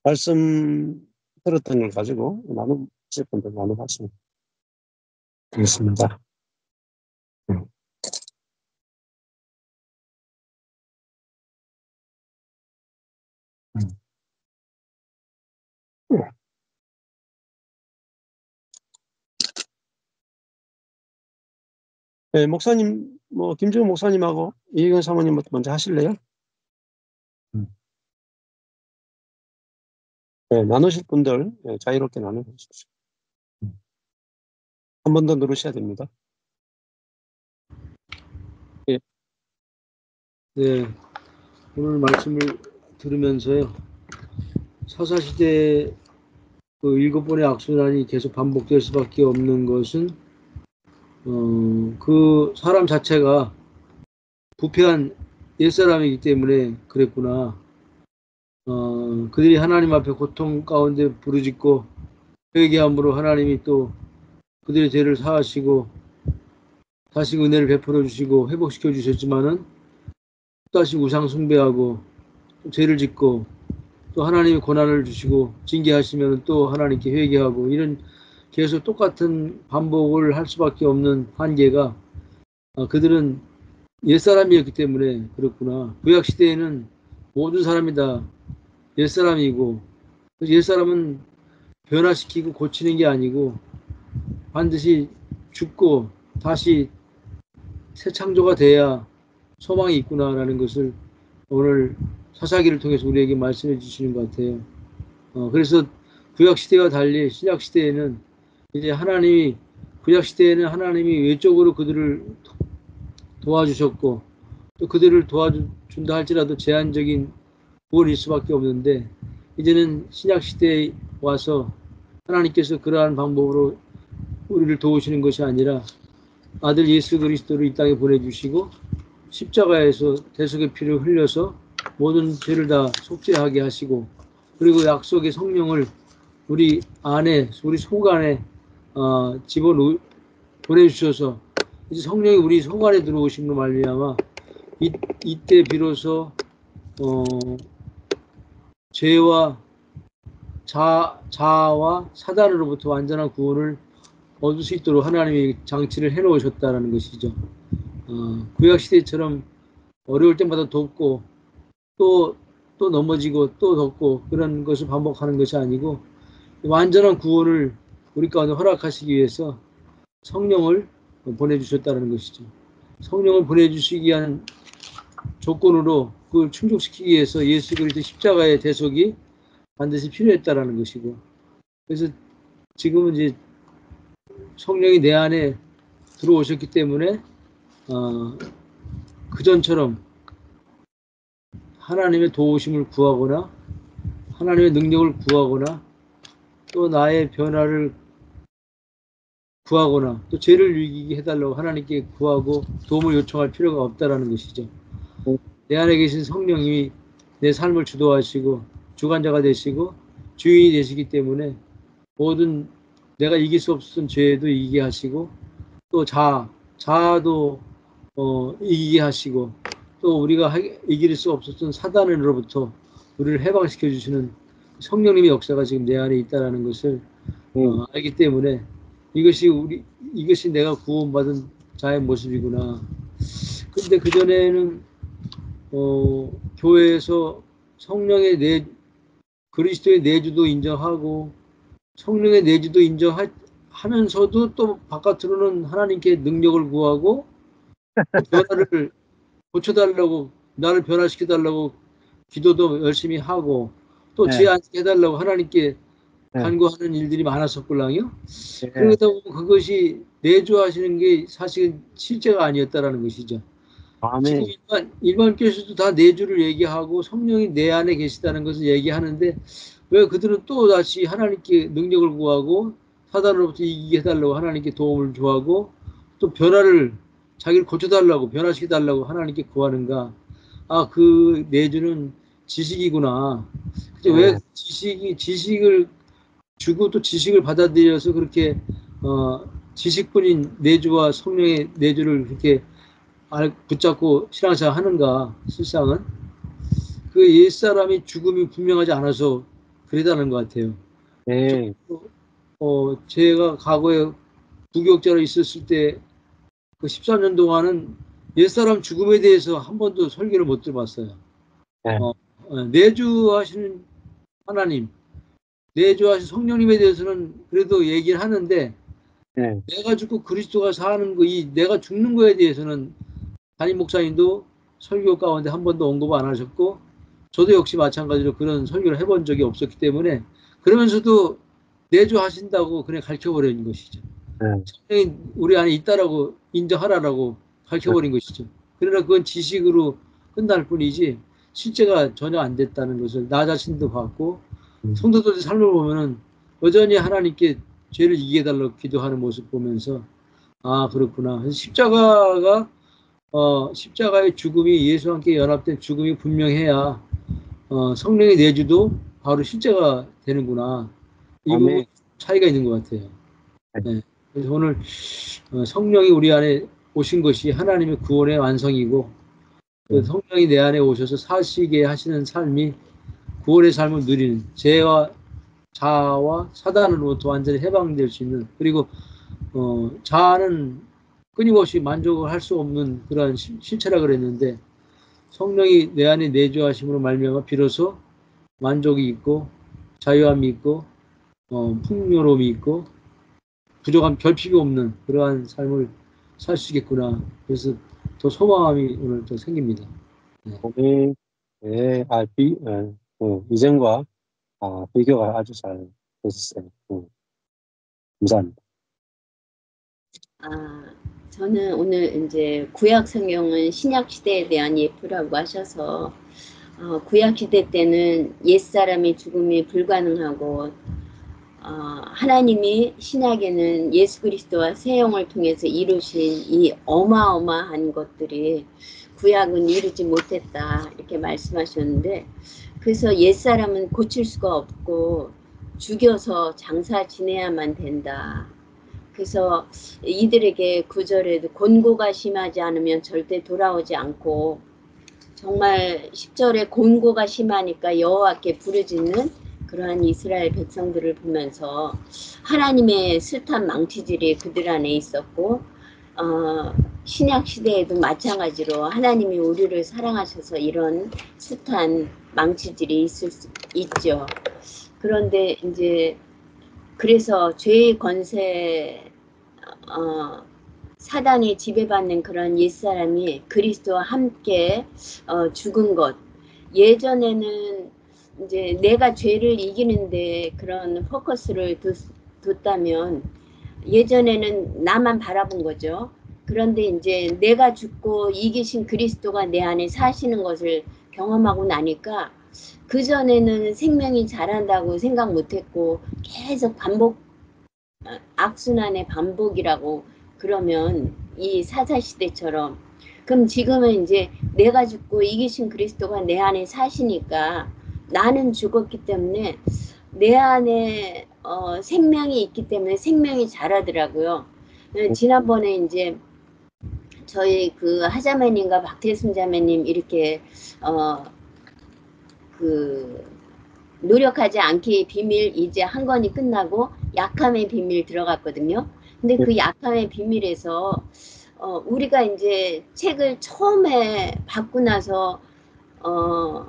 말씀 들었던 걸 가지고 나누실 분들 나눠봤으면 되겠습니다. 음. 음. 네, 목사님, 김주호 목사님하고 이희경 사모님부터 먼저 하실래요? 음. 네, 나누실 분들 자유롭게 나눠주십시오. 한 번 더 누르셔야 됩니다. 예. 네, 오늘 말씀을 들으면서요, 사사시대 그 7번의 악순환이 계속 반복될 수밖에 없는 것은 그 사람 자체가 부패한 옛사람이기 때문에 그랬구나. 그들이 하나님 앞에 고통 가운데 부르짖고 회개함으로 하나님이 또 그들의 죄를 사하시고 다시 은혜를 베풀어 주시고 회복시켜 주셨지만은 다시 우상 숭배하고 또 죄를 짓고 또 하나님이 고난을 주시고 징계하시면 또 하나님께 회개하고 이런 계속 똑같은 반복을 할 수밖에 없는 한계가 그들은 옛사람이었기 때문에 그렇구나. 구약시대에는 모든 사람이 다 옛사람이고 옛사람은 변화시키고 고치는 게 아니고 반드시 죽고 다시 새 창조가 돼야 소망이 있구나라는 것을 오늘 사사기를 통해서 우리에게 말씀해 주시는 것 같아요. 그래서 구약시대와 달리 신약시대에는 이제 구약시대에는 하나님이 외적으로 그들을 도와주셨고 또 그들을 도와준다 할지라도 제한적인 구원일 수밖에 없는데 이제는 신약시대에 와서 하나님께서 그러한 방법으로 우리를 도우시는 것이 아니라 아들 예수 그리스도를 이 땅에 보내주시고 십자가에서 대속의 피를 흘려서 모든 죄를 다 속죄하게 하시고 그리고 약속의 성령을 우리 안에 우리 속 안에 보내주셔서 이제 성령이 우리 속 안에 들어오심으로 말미암아 이때 비로소 죄와 자아와 사단으로부터 완전한 구원을 얻을 수 있도록 하나님이 장치를 해놓으셨다는 것이죠. 구약시대처럼 어려울 때마다 돕고 또 넘어지고 또 덮고 그런 것을 반복하는 것이 아니고 완전한 구원을 우리 가운데 허락하시기 위해서 성령을 보내주셨다는 것이죠. 성령을 보내주시기 위한 조건으로 그걸 충족시키기 위해서 예수 그리스도 십자가의 대속이 반드시 필요했다라는 것이고 그래서 지금은 이제 성령이 내 안에 들어오셨기 때문에 그전처럼 하나님의 도우심을 구하거나 하나님의 능력을 구하거나 또 나의 변화를 구하거나 또 죄를 이기게 해달라고 하나님께 구하고 도움을 요청할 필요가 없다라는 것이죠. 내 안에 계신 성령이 내 삶을 주도하시고 주관자가 되시고 주인이 되시기 때문에 모든 내가 이길 수 없었던 죄도 이기게 하시고 또 자아도 이기게 하시고 또 우리가 이길 수 없었던 사단으로부터 우리를 해방시켜 주시는 성령님의 역사가 지금 내 안에 있다는 것을 알기 때문에 이것이 내가 구원받은 자의 모습이구나. 근데 그전에는 교회에서 성령의 그리스도의 내주도 인정하고 성령의 내주도 인정하면서도 또 바깥으로는 하나님께 능력을 구하고 또 변화를 고쳐달라고 나를 변화시켜달라고 기도도 열심히 하고 또 죄 안 해달라고 하나님께 간구하는 일들이 많았었걸랑요. 그러다 보면 그것이 내주하시는 게 사실 실제가 아니었다라는 것이죠. 지금 일반 교회에서도 다 내주를 얘기하고 성령이 내 안에 계시다는 것을 얘기하는데 왜 그들은 또 다시 하나님께 능력을 구하고 사단으로부터 이기게 해달라고 하나님께 도움을 구하고 또 자기를 고쳐달라고 변화시켜달라고 하나님께 구하는가. 그 내주는 지식이구나. 왜 지식을 주고 또 지식을 받아들여서 그렇게 지식뿐인 내주와 성령의 내주를 그렇게 붙잡고 신앙생활 하는가. 실상은 그 옛사람이 죽음이 분명하지 않아서 그러다는 것 같아요. 네. 제가 과거에 부교육자로 있었을 때 그 13년 동안은 옛사람 죽음에 대해서 한 번도 설교를 못 들어봤어요. 네. 내주하시는 하나님, 내주하신 성령님에 대해서는 그래도 얘기를 하는데 네. 내가 죽고 그리스도가 사는 거, 이 내가 죽는 거에 대해서는 담임 목사님도 설교 가운데 한 번도 언급 안 하셨고 저도 역시 마찬가지로 그런 설교를 해본 적이 없었기 때문에 그러면서도 내주하신다고 그냥 가르쳐버리는 것이죠. 네. 성령이 우리 안에 있다라고 인정하라라고 가르쳐버린 것이죠. 그러나 그건 지식으로 끝날 뿐이지 실제가 전혀 안 됐다는 것을 나 자신도 봤고 음. 성도들의 삶을 보면은 여전히 하나님께 죄를 이기게 달라고 기도하는 모습 보면서 아 그렇구나. 십자가의 죽음이 예수와 함께 연합된 죽음이 분명해야 성령의 내주도 바로 실제가 되는구나. 이 부분 아멘. 차이가 있는 것 같아요. 네. 네. 그래서 오늘 성령이 우리 안에 오신 것이 하나님의 구원의 완성이고 그 네. 성령이 내 안에 오셔서 사시게 하시는 삶이 구원의 삶을 누리는 죄와 자아와 사단으로부터 완전히 해방될 수 있는 그리고 자아는 끊임없이 만족을 할 수 없는 그러한 실체라 그랬는데 성령이 내 안에 내주하심으로 말미암아 비로소 만족이 있고 자유함이 있고 풍요로움이 있고 부족한 결핍이 없는 그러한 삶을 살 수 있겠구나. 그래서 더 소망함이 오늘 또 생깁니다. 네. 아멘. 네. 이전과 비교가 아주 잘 됐어요. 감사합니다. 아, 저는 오늘 이제 구약 성경은 신약 시대에 대한 예표라고 하셔서 구약 시대 때는 옛사람의 죽음이 불가능하고 하나님이 신약에는 예수 그리스도와 새 영을 통해서 이루신 이 어마어마한 것들이 구약은 이루지 못했다 이렇게 말씀하셨는데 그래서 옛사람은 고칠 수가 없고 죽여서 장사 지내야만 된다. 그래서 이들에게 구절에도 곤고가 심하지 않으면 절대 돌아오지 않고 정말 10절에 곤고가 심하니까 여호와께 부르짖는 그러한 이스라엘 백성들을 보면서 하나님의 숱한 망치질이 그들 안에 있었고 신약 시대에도 마찬가지로 하나님이 우리를 사랑하셔서 이런 숱한 망치질이 있을 수 있죠. 그런데 이제 그래서 죄의 권세 사단이 지배받는 그런 옛사람이 그리스도와 함께 죽은 것. 예전에는 이제 내가 죄를 이기는데 그런 포커스를 뒀다면 예전에는 나만 바라본 거죠. 그런데 이제 내가 죽고 이기신 그리스도가 내 안에 사시는 것을 경험하고 나니까 그전에는 생명이 자란다고 생각 못했고 계속 악순환의 반복이라고 그러면 이 사사시대처럼 그럼 지금은 이제 내가 죽고 이기신 그리스도가 내 안에 사시니까 나는 죽었기 때문에 내 안에 생명이 있기 때문에 생명이 자라더라고요. 지난번에 이제 저희 그 하자매님과 박태순 자매님 이렇게 그 노력하지 않기의 비밀 이제 한 권이 끝나고 약함의 비밀 들어갔거든요. 근데 그 약함의 비밀에서 우리가 이제 책을 처음에 받고 나서 어,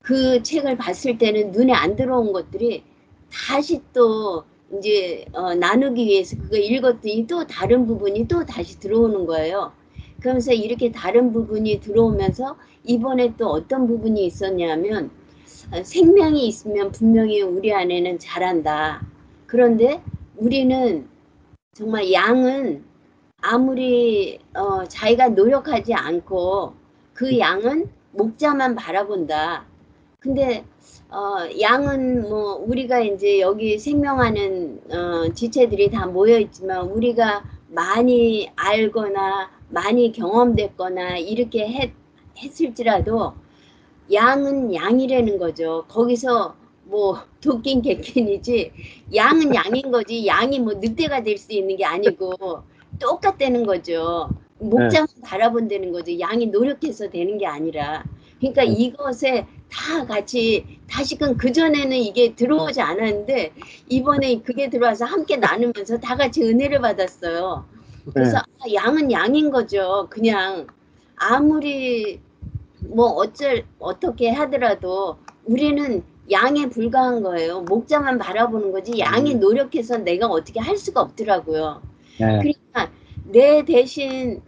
그 책을 봤을 때는 눈에 안 들어온 것들이 다시 또 이제 나누기 위해서 그거 읽었더니 또 다른 부분이 또 다시 들어오는 거예요. 그러면서 이렇게 다른 부분이 들어오면서 이번에 또 어떤 부분이 있었냐면 생명이 있으면 분명히 우리 안에는 자란다. 그런데 우리는 정말 양은 아무리 자기가 노력하지 않고 그 양은 목자만 바라본다. 근데 양은 뭐 우리가 이제 여기 생명하는 지체들이 다 모여 있지만 우리가 많이 알거나 많이 경험됐거나 이렇게 했을지라도 양은 양이라는 거죠. 거기서 뭐 도끼인 객견이지 양은 양인 거지 양이 뭐 늑대가 될 수 있는 게 아니고 똑같다는 거죠. 네. 목자만 바라본다는 거죠. 양이 노력해서 되는 게 아니라. 그러니까 이것에 다 같이 다시금 그전에는 이게 들어오지 않았는데 이번에 그게 들어와서 함께 나누면서 다 같이 은혜를 받았어요. 그래서 네. 양은 양인 거죠. 그냥 아무리 뭐 어떻게 하더라도 우리는 양에 불과한 거예요. 목자만 바라보는 거지 양이 노력해서 내가 어떻게 할 수가 없더라고요. 네. 그러니까 내 대신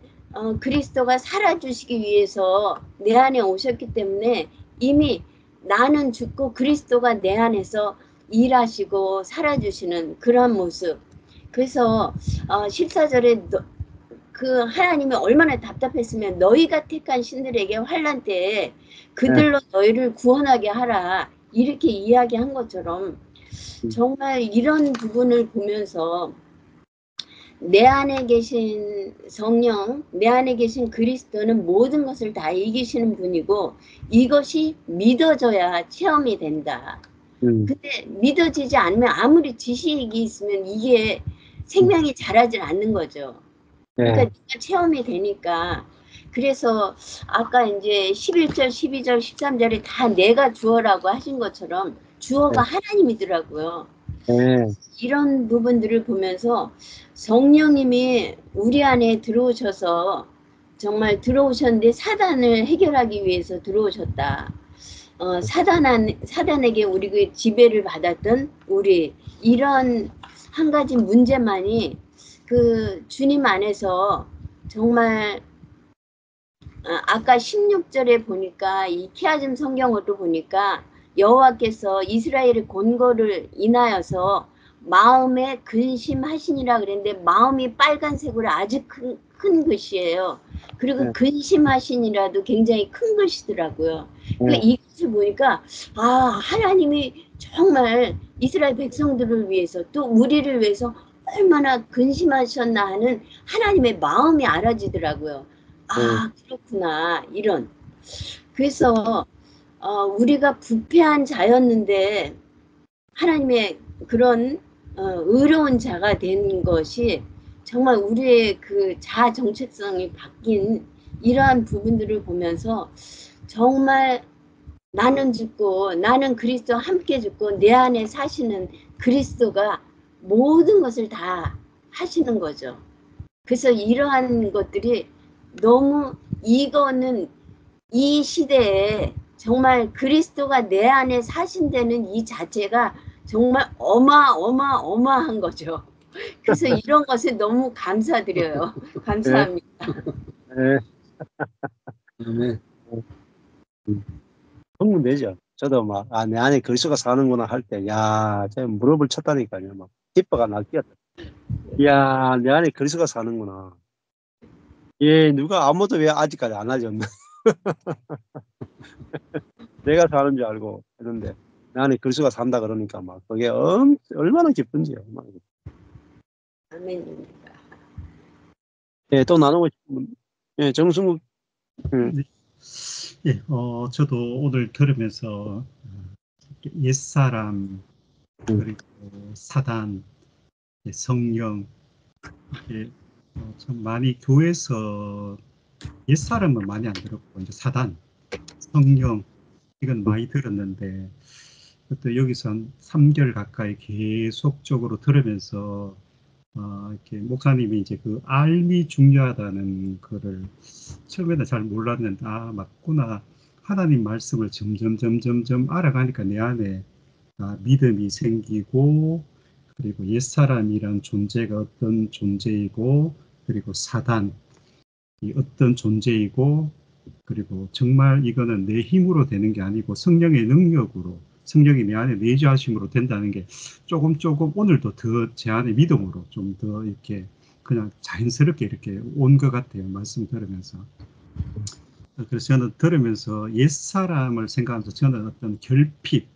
그리스도가 살아주시기 위해서 내 안에 오셨기 때문에 이미 나는 죽고 그리스도가 내 안에서 일하시고 살아주시는 그런 모습. 그래서 14절에 그 하나님이 얼마나 답답했으면 너희가 택한 신들에게 환난 때에 그들로 너희를 구원하게 하라 이렇게 이야기한 것처럼 정말 이런 부분을 보면서 내 안에 계신 성령, 내 안에 계신 그리스도는 모든 것을 다 이기시는 분이고 이것이 믿어져야 체험이 된다. 근데 믿어지지 않으면 아무리 지식이 있으면 이게 생명이 자라질 않는 거죠. 그러니까 네. 체험이 되니까. 그래서 아까 이제 11절, 12절, 13절에 다 내가 주어라고 하신 것처럼 주어가 하나님이더라고요. 네. 이런 부분들을 보면서 성령님이 우리 안에 들어오셔서 정말 들어오셨는데 사단을 해결하기 위해서 들어오셨다. 사단에게 우리 그 지배를 받았던 우리 이런 한 가지 문제만이 그 주님 안에서 정말 아까 16절에 보니까 이 키아즘 성경으로 보니까 여호와께서 이스라엘의 권고를 인하여서 마음에 근심하시니라 그랬는데 마음이 빨간색으로 아주 큰 글씨예요. 그리고 네. 근심하시니라도 굉장히 큰 글씨더라고요. 그러니까 이것을 보니까 하나님이 정말 이스라엘 백성들을 위해서 또 우리를 위해서 얼마나 근심하셨나 하는 하나님의 마음이 알아지더라고요. 그렇구나 이런. 그래서 우리가 부패한 자였는데 하나님의 그런 의로운 자가 된 것이 정말 우리의 그 자아 정체성이 바뀐 이러한 부분들을 보면서 정말 나는 죽고 나는 그리스도와 함께 죽고 내 안에 사시는 그리스도가 모든 것을 다 하시는 거죠. 그래서 이러한 것들이 너무 이거는 이 시대에 정말 그리스도가 내 안에 사신다는 이 자체가 정말 어마어마한 거죠. 그래서 이런 것에 너무 감사드려요. 네. 감사합니다. 네. 아멘. 흥분되죠. 저도 막, 내 안에 그리스도가 사는구나 할 때, 제가 무릎을 쳤다니까요. 막, 기뻐가 날뛰었다. 내 안에 그리스도가 사는구나. 누가 아무도 왜 아직까지 안 하셨나. 내가 사는 줄 알고 했는데, 내 안에 그리스도가 산다 그러니까 막, 그게 얼마나 기쁜지요. 아멘입니다. 또 나누고 싶은, 정승국, 네. 예, 저도 오늘 들으면서 옛사람, 그리고 사단, 성령, 이게 참 많이 교회에서 옛사람은 많이 안 들었고, 이제 사단, 성령, 이건 많이 들었는데, 또 여기서 한 3개월 가까이 계속적으로 들으면서, 이렇게 목사님이 이제 그 알미 중요하다는 거를 처음에는 잘 몰랐는데, 맞구나. 하나님 말씀을 점점 알아가니까 내 안에 믿음이 생기고, 그리고 옛사람이란 존재가 어떤 존재이고, 그리고 사단이 어떤 존재이고, 그리고 정말 이거는 내 힘으로 되는 게 아니고 성령의 능력으로, 성령이 내 안에 내주하심으로 된다는 게 조금 오늘도 더 제 안에 믿음으로 좀 더 이렇게 그냥 자연스럽게 이렇게 온 것 같아요. 말씀 들으면서. 그래서 저는 들으면서 옛사람을 생각하면서 저는 어떤 결핍,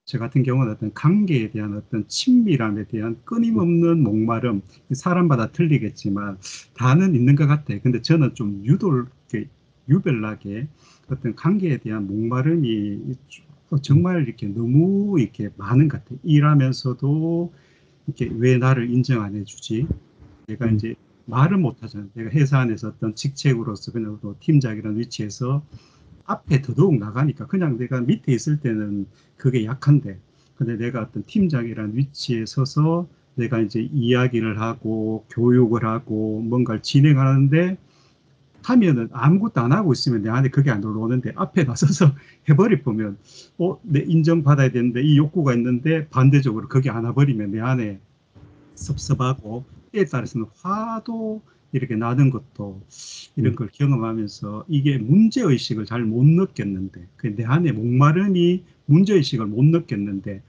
저 같은 경우는 어떤 관계에 대한 어떤 친밀함에 대한 끊임없는 목마름, 사람마다 틀리겠지만 다는 있는 것 같아요. 근데 저는 좀 유별나게 어떤 관계에 대한 목마름이 정말 이렇게 너무 이렇게 많은 것 같아요. 일하면서도 이렇게 왜 나를 인정 안 해주지? 내가 이제 말을 못 하잖아요. 내가 회사 안에서 어떤 직책으로서 그냥 또 팀장이라는 위치에서 앞에 더더욱 나가니까 그냥 내가 밑에 있을 때는 그게 약한데 근데 내가 어떤 팀장이라는 위치에 서서 내가 이제 이야기를 하고 교육을 하고 뭔가를 진행하는데 하면은 아무것도 안 하고 있으면 내 안에 그게 안 올라오는데 앞에 나서서 해버리 보면 내 인정받아야 되는데 이 욕구가 있는데 반대적으로 그게 안 와버리면 내 안에 섭섭하고 때에 따라서는 화도 이렇게 나는 것도 이런 걸 경험하면서 이게 문제의식을 잘 못 느꼈는데 내 안에 목마름이 문제의식을 못 느꼈는데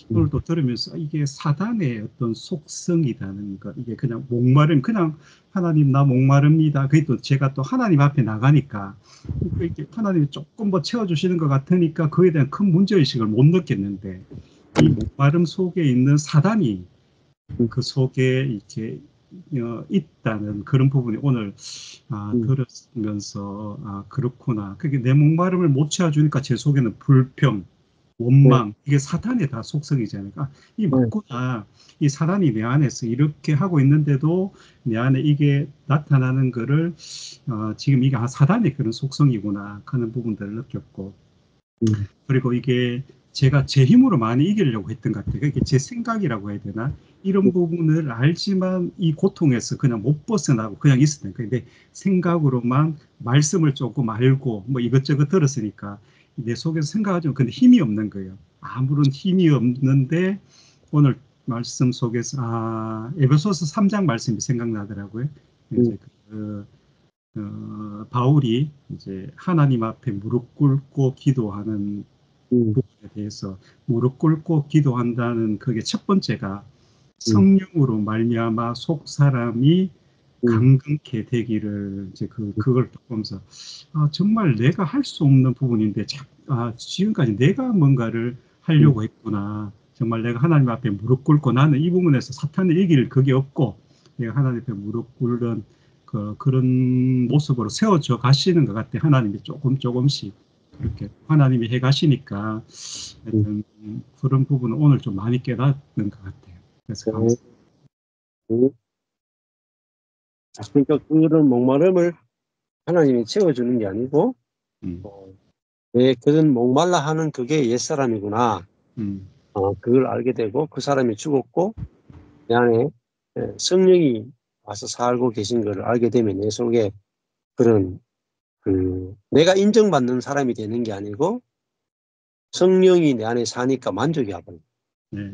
오늘 또 들으면서 이게 사단의 어떤 속성이라는 것 이게 그냥 목마름 그냥 하나님 나 목마릅니다. 그게 또 제가 또 하나님 앞에 나가니까 이렇게 하나님이 조금 더 채워주시는 것 같으니까 그에 대한 큰 문제의식을 못 느꼈는데 이 목마름 속에 있는 사단이 그 속에 이렇게 있다는 그런 부분이 오늘 들으면서 그렇구나. 그게 내 목마름을 못 채워주니까 제 속에는 불평, 원망 이게 사탄의 다 속성이잖아요. 이 맞구나. 이 사단이 내 안에서 이렇게 하고 있는데도 내 안에 이게 나타나는 거를 지금 이게 사단의 그런 속성이구나 하는 부분들을 느꼈고 그리고 이게 제가 제 힘으로 많이 이기려고 했던 것 같아요. 이게 제 생각이라고 해야 되나? 이런 부분을 알지만 이 고통에서 그냥 못 벗어나고 그냥 있었던 거예요. 근데 생각으로만 말씀을 조금 알고 뭐 이것저것 들었으니까 내 속에서 생각하지만 근데 힘이 없는 거예요. 아무런 힘이 없는데 오늘 말씀 속에서 에베소서 3장 말씀이 생각나더라고요. 이제 바울이 이제 하나님 앞에 무릎 꿇고 기도하는 부분에 대해서 무릎 꿇고 기도한다는 그게 첫 번째가 성령으로 말미암아 속 사람이 강건케 되기를 이제 그걸 보면서 정말 내가 할 수 없는 부분인데 지금까지 내가 뭔가를 하려고 했구나. 정말 내가 하나님 앞에 무릎 꿇고 나는 이 부분에서 사탄을 이길 그게 없고 내가 하나님 앞에 무릎 꿇는 그런 모습으로 세워져 가시는 것 같아. 하나님이 조금씩 그렇게 하나님이 해 가시니까 하여튼 그런 부분은 오늘 좀 많이 깨닫는 것 같아요. 그래서 감사합니다. 그러니까 그런 목마름을 하나님이 채워주는 게 아니고 왜 그런 목말라 하는 그게 옛사람이구나. 그걸 알게 되고 그 사람이 죽었고 내 안에 성령이 와서 살고 계신 것을 알게 되면 내 속에 그런 내가 인정받는 사람이 되는 게 아니고 성령이 내 안에 사니까 만족이 와버려요.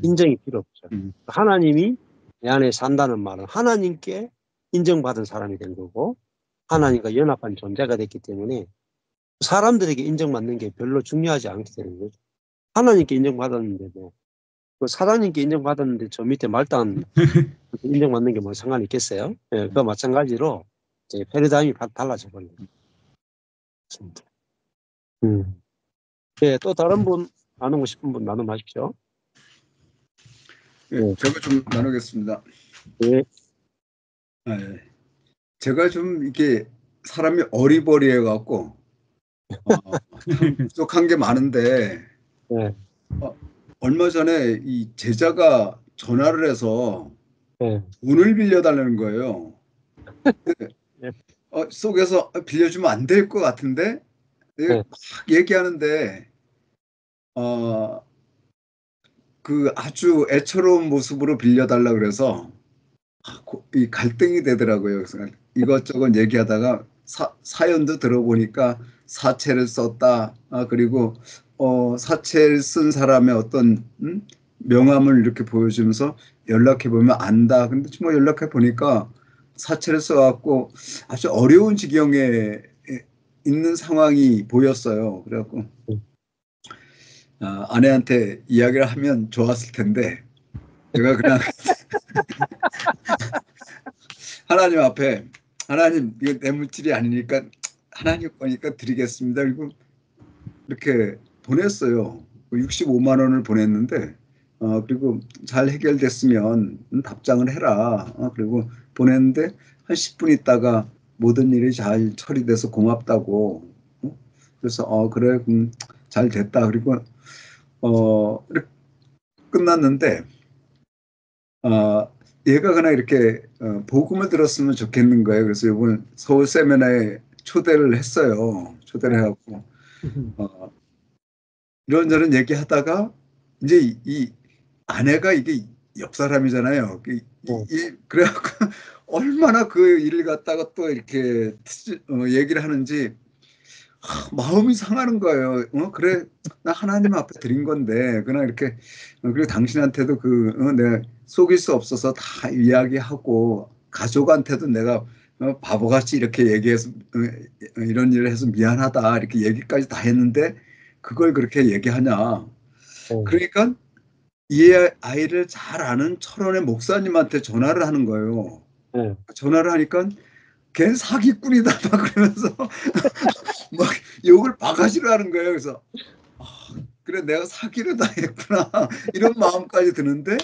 인정이 필요 없죠. 하나님이 내 안에 산다는 말은 하나님께 인정받은 사람이 된 거고 하나님과 연합한 존재가 됐기 때문에 사람들에게 인정받는 게 별로 중요하지 않게 되는 거죠. 하나님께 인정받았는데 사장님께 인정받았는데 저 밑에 말단 인정받는 게 뭐 상관이 있겠어요? 예, 그 마찬가지로 이제 패러다임이 달라져 버립니다. 예, 또 다른 분 나누고 싶은 분 나눔하십시오. 예, 제가 좀 나누겠습니다. 예. 제가 좀 이게 사람이 어리버리해 갖고 참 부족한 게 많은데 예. 얼마 전에 이 제자가 전화를 해서 예. 돈을 빌려달라는 거예요. 예. 속에서 빌려주면 안 될 것 같은데 막 얘기하는데 그 아주 애처로운 모습으로 빌려달라 그래서 이 갈등이 되더라고요. 그래서 이것저것 얘기하다가 사연도 들어보니까 사채를 썼다. 그리고 사채를 쓴 사람의 어떤 명함을 이렇게 보여주면서 연락해 보면 안다. 근데 뭐 연락해 보니까 사채를 써갖고 아주 어려운 지경에 있는 상황이 보였어요. 그래갖고 아내한테 이야기를 하면 좋았을 텐데 제가 그냥 하나님 앞에 하나님 이거 내 물질이 아니니까 하나님 거니까 드리겠습니다. 그리고 이렇게 보냈어요. 65만 원을 보냈는데 그리고 잘 해결됐으면 답장을 해라. 그리고 보냈는데 한 10분 있다가 모든 일이 잘 처리돼서 고맙다고. 그래서 그래 잘 됐다. 그리고 이렇게 끝났는데 얘가 그냥 이렇게 복음을 들었으면 좋겠는 거예요. 그래서 이번 서울 세미나에 초대를 했어요. 초대를 해갖고 이런저런 얘기하다가 이제 이 아내가 이게 옆 사람이잖아요. 그래갖고 얼마나 그 일을 갖다가 또 이렇게 얘기를 하는지 마음이 상하는 거예요. 그래, 나 하나님 앞에 드린 건데, 그냥 이렇게, 그리고 당신한테도 내가 속일 수 없어서 다 이야기하고, 가족한테도 내가 바보같이 이렇게 얘기해서, 이런 일을 해서 미안하다, 이렇게 얘기까지 다 했는데, 그걸 그렇게 얘기하냐. 그러니까 이 아이를 잘 아는 철원의 목사님한테 전화를 하는 거예요. 전화를 하니까 걔는 사기꾼이다 막 그러면서 막 욕을 바가지로 하는 거예요. 그래서 그래 내가 사기를 당했구나 이런 마음까지 드는데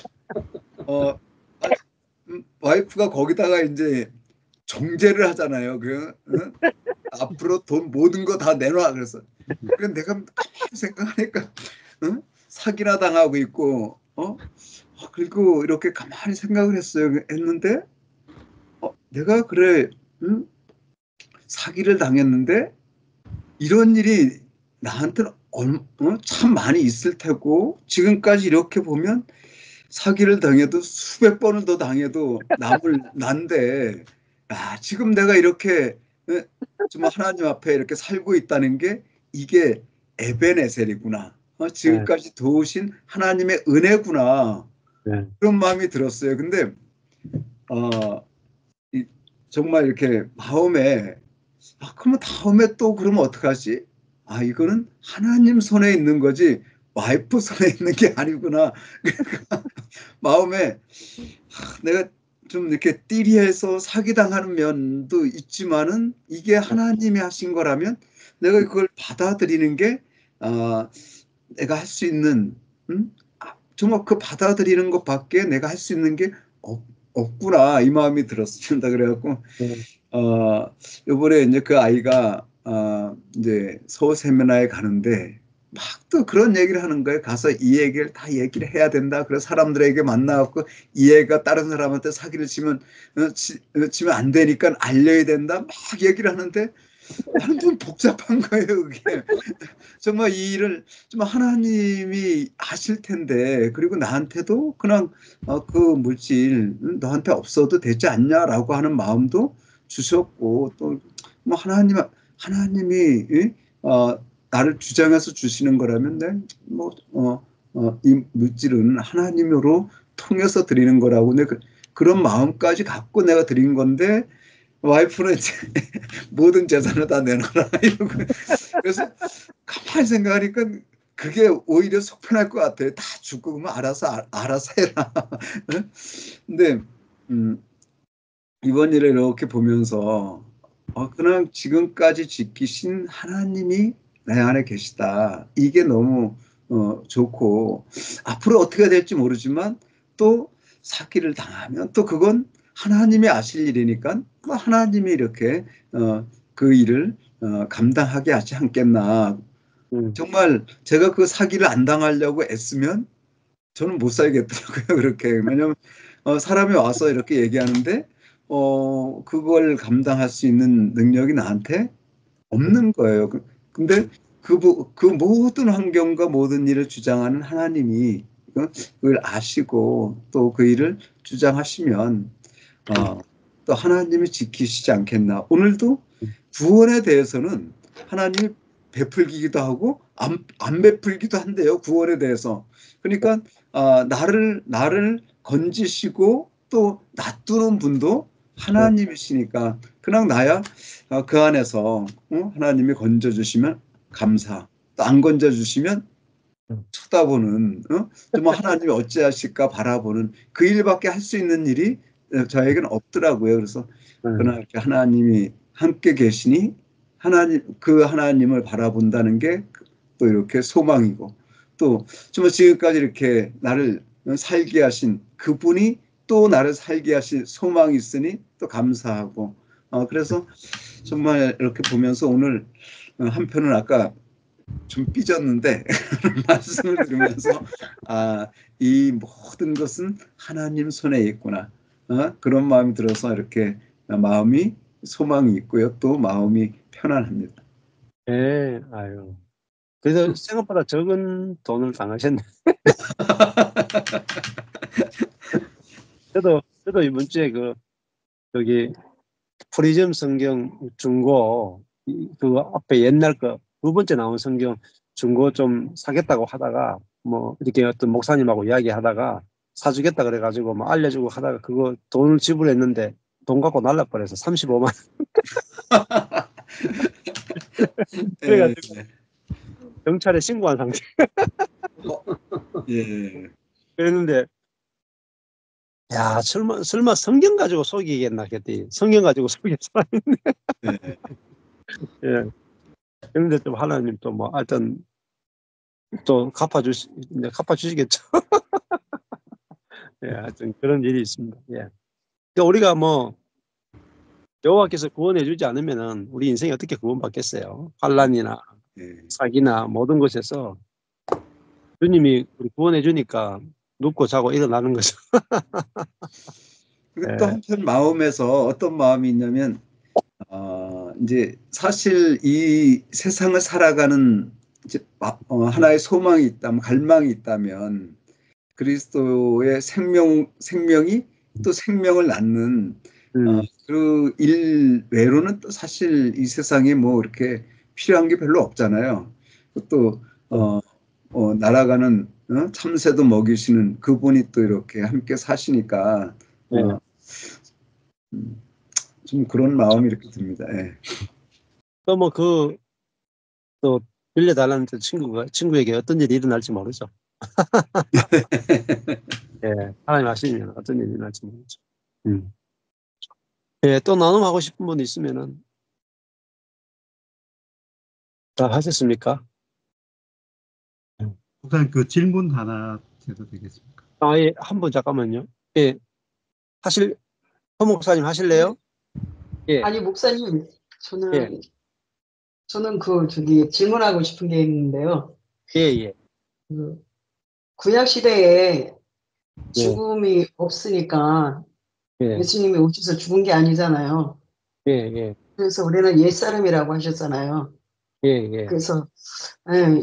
와이프가 거기다가 이제 정죄를 하잖아요. 앞으로 돈 모든 거 다 내놔 그래서 그래 내가 가만히 생각하니까 사기나 당하고 있고 그리고 이렇게 가만히 생각을 했는데 내가 그래 사기를 당했는데 이런 일이 나한테는 참 많이 있을 테고 지금까지 이렇게 보면 사기를 당해도 수백 번을 더 당해도 남을 난데 지금 내가 이렇게 좀 하나님 앞에 이렇게 살고 있다는 게 이게 에베네셀이구나. 지금까지 도우신 하나님의 은혜구나. 그런 마음이 들었어요. 근데 정말 이렇게 마음에 그러면 다음에 또 그러면 어떡하지? 이거는 하나님 손에 있는 거지 와이프 손에 있는 게 아니구나. 그러니까 마음에 내가 좀 이렇게 띠리해서 사기당하는 면도 있지만은 이게 하나님이 하신 거라면 내가 그걸 받아들이는 게 내가 할 수 있는 정말 그 받아들이는 것밖에 내가 할 수 있는 게 없구나 이 마음이 들었습니다. 그래갖고 요번에 이제 그 아이가 이제 서울 세미나에 가는데 막 또 그런 얘기를 하는 거예요. 가서 이 얘기를 다 얘기를 해야 된다. 그래서 사람들에게 만나갖고 이 애가 다른 사람한테 사기를 치면 치면 안 되니까 알려야 된다. 막 얘기를 하는데 나는 좀 복잡한 거예요. 그게 정말 이 일을 좀 하나님이 하실 텐데 그리고 나한테도 그냥 그 물질 너한테 없어도 되지 않냐라고 하는 마음도 주셨고 또 뭐 하나님이 나를 주장해서 주시는 거라면 이 물질은 하나님으로 통해서 드리는 거라고 그런 마음까지 갖고 내가 드린 건데 와이프는 이제 모든 재산을 다 내놔라 이러고 그래서 가만히 생각하니까 그게 오히려 속편할 것 같아요. 다 죽고 그러면 알아서 해라. 근데 이번 일을 이렇게 보면서 그냥 지금까지 지키신 하나님이 내 안에 계시다. 이게 너무 좋고 앞으로 어떻게 될지 모르지만 또 사기를 당하면 또 그건 하나님이 아실 일이니까 하나님이 이렇게 그 일을 감당하게 하지 않겠나. 정말 제가 그 사기를 안 당하려고 애쓰면 저는 못 살겠더라고요. 그렇게. 왜냐하면 사람이 와서 이렇게 얘기하는데 그걸 감당할 수 있는 능력이 나한테 없는 거예요. 근데 그 모든 환경과 모든 일을 주장하는 하나님이 그걸 아시고 또 그 일을 주장하시면 또 하나님이 지키시지 않겠나. 오늘도 구원에 대해서는 하나님이 베풀기도 하고 안 베풀기도 한대요. 구원에 대해서. 그러니까 나를 건지시고 또 놔두는 분도 하나님이시니까 그냥 나야 그 안에서 하나님이 건져주시면 감사. 또 안 건져주시면 쳐다보는 정말 하나님이 어찌하실까 바라보는 그 일밖에 할 수 있는 일이 저에게는 없더라고요. 그래서 그러나 이렇게 하나님이 함께 계시니 그 하나님을 바라본다는 게 또 이렇게 소망이고 또 정말 지금까지 이렇게 나를 살게 하신 그분이 또 나를 살게 하실 소망이 있으니 또 감사하고 그래서 정말 이렇게 보면서 오늘 한편은 아까 좀 삐졌는데 말씀을 들으면서 이 모든 것은 하나님 손에 있구나 그런 마음이 들어서 이렇게 마음이 소망이 있고요 또 마음이 편안합니다. 네, 아유. 그래도 생각보다 적은 돈을 당하셨네. 저도 이번 주에 여기 프리즘 성경 중고 그 앞에 옛날 거 두 번째 나온 성경 중고 좀 사겠다고 하다가 뭐 이렇게 어떤 목사님하고 이야기하다가 사주겠다 그래가지고 뭐 알려주고 하다가 그거 돈을 지불했는데 돈 갖고 날라버려서 35만 원. 예. 그래가지고 경찰에 신고한 상태. 예. 그랬는데 야 설마 성경 가지고 속이겠나 했더니 성경 가지고 속일 사람이 예. 예. 그런데 좀 하나님 또 뭐 하여튼 또 갚아주시겠죠. 예, 하여튼 그런 일이 있습니다. 예. 그러니까 우리가 뭐 여호와께서 구원해주지 않으면은 우리 인생이 어떻게 구원받겠어요? 환난이나 예. 사기나 모든 것에서 주님이 우리 구원해주니까 눕고 자고 일어나는 거죠. 그리고 또 예, 한편 마음에서 어떤 마음이 있냐면 이제 사실 이 세상을 살아가는 이제 하나의 소망이 있다면 갈망이 있다면 그리스도의 생명이 또 생명을 낳는 그 일 외로는 또 사실 이 세상에 뭐 이렇게 필요한 게 별로 없잖아요. 또 날아가는 참새도 먹이시는 그분이 또 이렇게 함께 사시니까 예. 음, 좀 그런 마음이 이렇게 듭니다. 예. 또 뭐 또 빌려달라는 친구에게 어떤 일이 일어날지 모르죠. 예, 하나님 하시면 어떤 일이 일어날지 모르죠. 예, 또 나눔하고 싶은 분 있으면은 다 하셨습니까? 목사님 그 질문 하나 해도 되겠습니까? 예, 한 분 잠깐만요. 예, 허 목사님 하실래요? 예, 아니, 목사님, 예, 저는 질문하고 싶은 게 있는데요. 예, 예, 그 구약 시대에 예, 죽음이 없으니까 예, 예수님이 오셔서 죽은 게 아니잖아요. 예, 예, 그래서 우리는 옛사람이라고 하셨잖아요. 예, 예, 그래서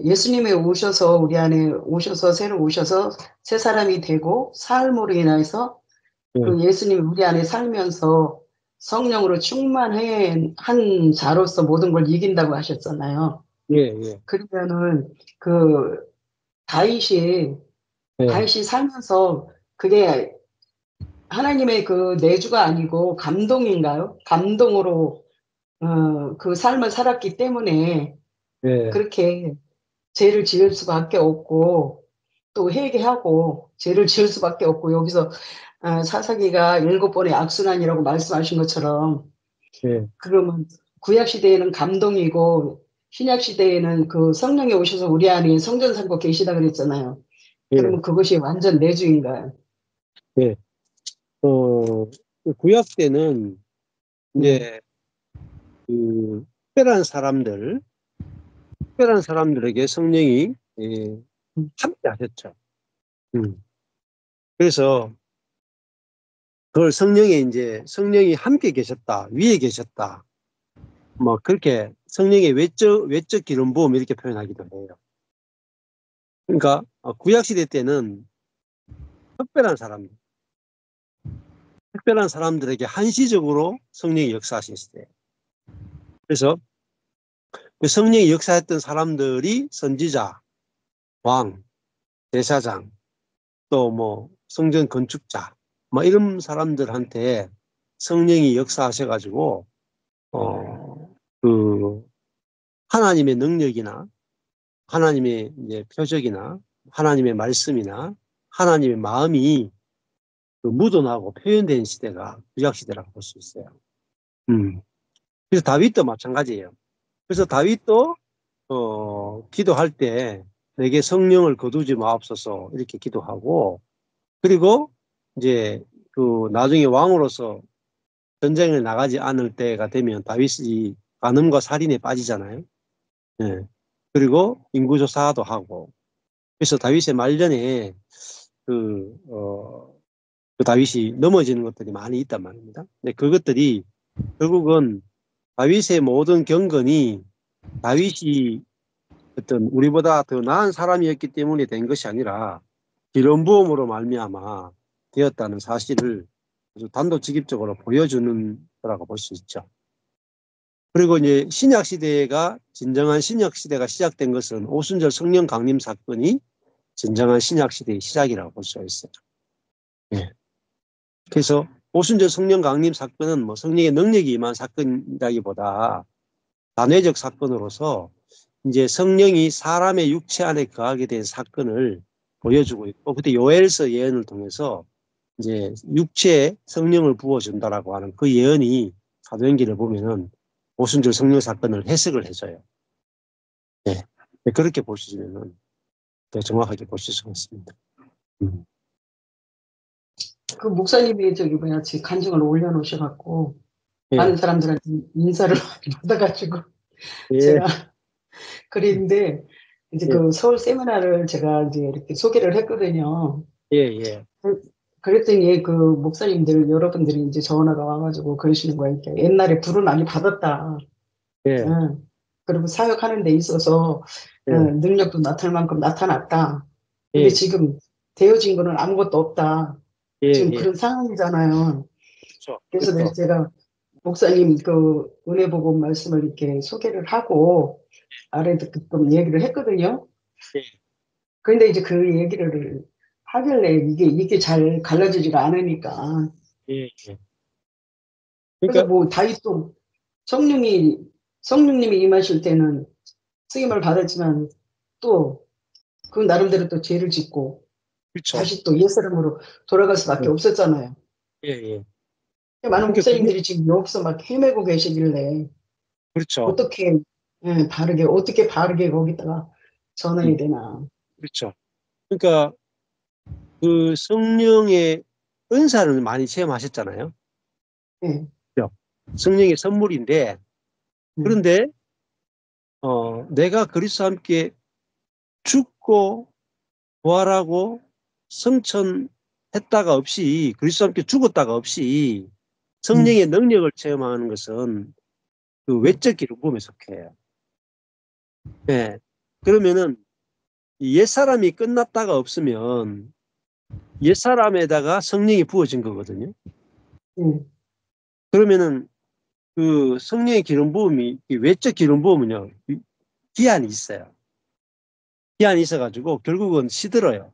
예수님이 오셔서 우리 안에 오셔서 새로 오셔서 새 사람이 되고 삶으로 인해서 예, 그 예수님이 우리 안에 살면서 성령으로 충만한 자로서 모든 걸 이긴다고 하셨잖아요. 예, 예, 그러면은 그 다윗이 예, 살면서 그게 하나님의 그 내주가 아니고 감동인가요? 감동으로 그 삶을 살았기 때문에 예, 그렇게 죄를 지을 수밖에 없고 또 회개하고 죄를 지을 수밖에 없고 여기서 사사기가 7번의 악순환이라고 말씀하신 것처럼 예, 그러면 구약 시대에는 감동이고 신약 시대에는 그 성령이 오셔서 우리 안에 성전 삼고 계시다 그랬잖아요. 예, 그러면 그것이 완전 내주인가요? 예. 그 구약 때는 네. 이제 그 특별한 사람들에게 성령이 함께 하셨죠. 그래서 그걸 성령이 함께 계셨다, 위에 계셨다. 뭐 그렇게 성령의 외적 기름 부음 이렇게 표현하기도 해요. 그러니까 구약 시대 때는 특별한 사람들에게 한시적으로 성령이 역사하신 시대예요. 그래서 그 성령이 역사했던 사람들이 선지자, 왕, 대사장, 또 뭐 성전 건축자, 뭐 이런 사람들한테 성령이 역사하셔가지고 그 하나님의 능력이나 하나님의 이제 표적이나 하나님의 말씀이나 하나님의 마음이 묻어나고 표현된 시대가 구약 시대라고 볼 수 있어요. 그래서 다윗도 마찬가지예요. 그래서 다윗도 기도할 때 내게 성령을 거두지 마옵소서 이렇게 기도하고 그리고 이제 그 나중에 왕으로서 전쟁에 나가지 않을 때가 되면 다윗이 간음과 살인에 빠지잖아요. 예. 그리고 인구조사도 하고 그래서 다윗의 말년에 그 다윗이 넘어지는 것들이 많이 있단 말입니다. 근데 그것들이 결국은 다윗의 모든 경건이 다윗이 어떤 우리보다 더 나은 사람이었기 때문에 된 것이 아니라 기름 부음으로 말미암아 되었다는 사실을 아주 단도직입적으로 보여주는 거라고 볼 수 있죠. 그리고 이제 신약 시대가 진정한 신약 시대가 시작된 것은 오순절 성령 강림 사건이 진정한 신약 시대의 시작이라고 볼 수 있어요. 예. 그래서 오순절 성령 강림 사건은 뭐 성령의 능력이 임한 사건이라기보다 단회적 사건으로서 이제 성령이 사람의 육체 안에 거하게 된 사건을 보여주고 있고, 그때 요엘서 예언을 통해서 이제 육체에 성령을 부어준다라고 하는 그 예언이 사도행전을 보면은 오순절 성령 사건을 해석을 해줘요. 네. 그렇게 보시면은 더 정확하게 보실 수가 있습니다. 그 목사님이 저기 뭐야, 지 간증을 올려놓으셔갖고, 예. 많은 사람들한테 인사를 받아가지고, 예. 제가 그랬는데, 이제 예. 그 서울 세미나를 제가 이제 이렇게 소개를 했거든요. 예. 예. 그랬더니 그 목사님들, 여러분들이 이제 전화가 와가지고 그러시는 거예요. 이렇게 옛날에 불을 많이 받았다. 예. 응. 그리고 사역하는 데 있어서 예. 능력도 나타날 만큼 나타났다. 근데 예. 지금 되어진 거는 아무것도 없다. 예. 지금 예. 그런 상황이잖아요. 그렇죠. 그래서 그렇죠. 제가 목사님 그 은혜 복음 말씀을 이렇게 소개를 하고 아래도 좀 얘기를 했거든요. 예. 그런데 이제 그 얘기를 하길래 이게 잘 갈라지지가 않으니까. 예. 예. 그래서 그러니까 뭐 다이소 성령님이 임하실 때는 쓰임을 받았지만 또 그 나름대로 또 죄를 짓고 그렇죠. 다시 또 옛사람으로 돌아갈 수밖에 없었잖아요. 예. 예. 많은 그러니까 그게 목사님들이 지금 여기서 막 헤매고 계시길래 그렇죠. 어떻게 어떻게 바르게 거기다가 전해야 되나. 그렇죠. 그러니까 그 성령의 은사를 많이 체험하셨잖아요. 예. 그죠? 성령의 선물인데, 그런데 내가 그리스도와 함께 죽고 부활하고 성천했다가 없이, 그리스도와 함께 죽었다가 없이 성령의 능력을 체험하는 것은 그 외적 기름 부음에 속해요. 네. 그러면은 옛사람이 끝났다가 없으면 옛사람에다가 성령이 부어진 거거든요. 그러면은 그 성령의 기름 부음이, 외적 기름 부음은요, 기한이 있어요. 기한이 있어가지고 결국은 시들어요.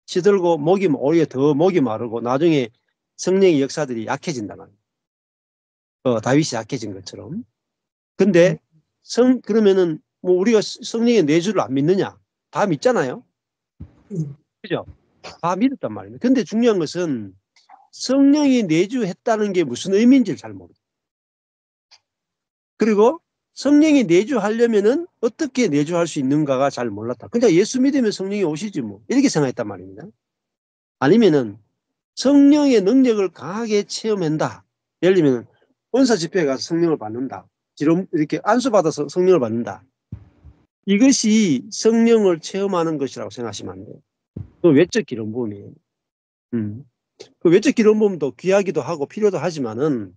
시들고 오히려 더 목이 마르고 나중에 성령의 역사들이 약해진단 말이에요. 다윗이 약해진 것처럼. 근데 그러면은 뭐 우리가 성령의 내주를 안 믿느냐? 다 믿잖아요. 그죠? 다 믿었단 말입니다. 근데 중요한 것은 성령이 내주했다는 게 무슨 의미인지를 잘 모르죠. 그리고 성령이 내주하려면은 어떻게 내주할 수 있는가가 잘 몰랐다. 그러니까 예수 믿으면 성령이 오시지 뭐. 이렇게 생각했단 말입니다. 아니면은 성령의 능력을 강하게 체험한다. 예를 들면 원사 집회에 가서 성령을 받는다. 이렇게 안수받아서 성령을 받는다. 이것이 성령을 체험하는 것이라고 생각하시면 안 돼요. 그 외적 기름 부음이에요. 그 외적 기름 부음도 귀하기도 하고 필요도 하지만은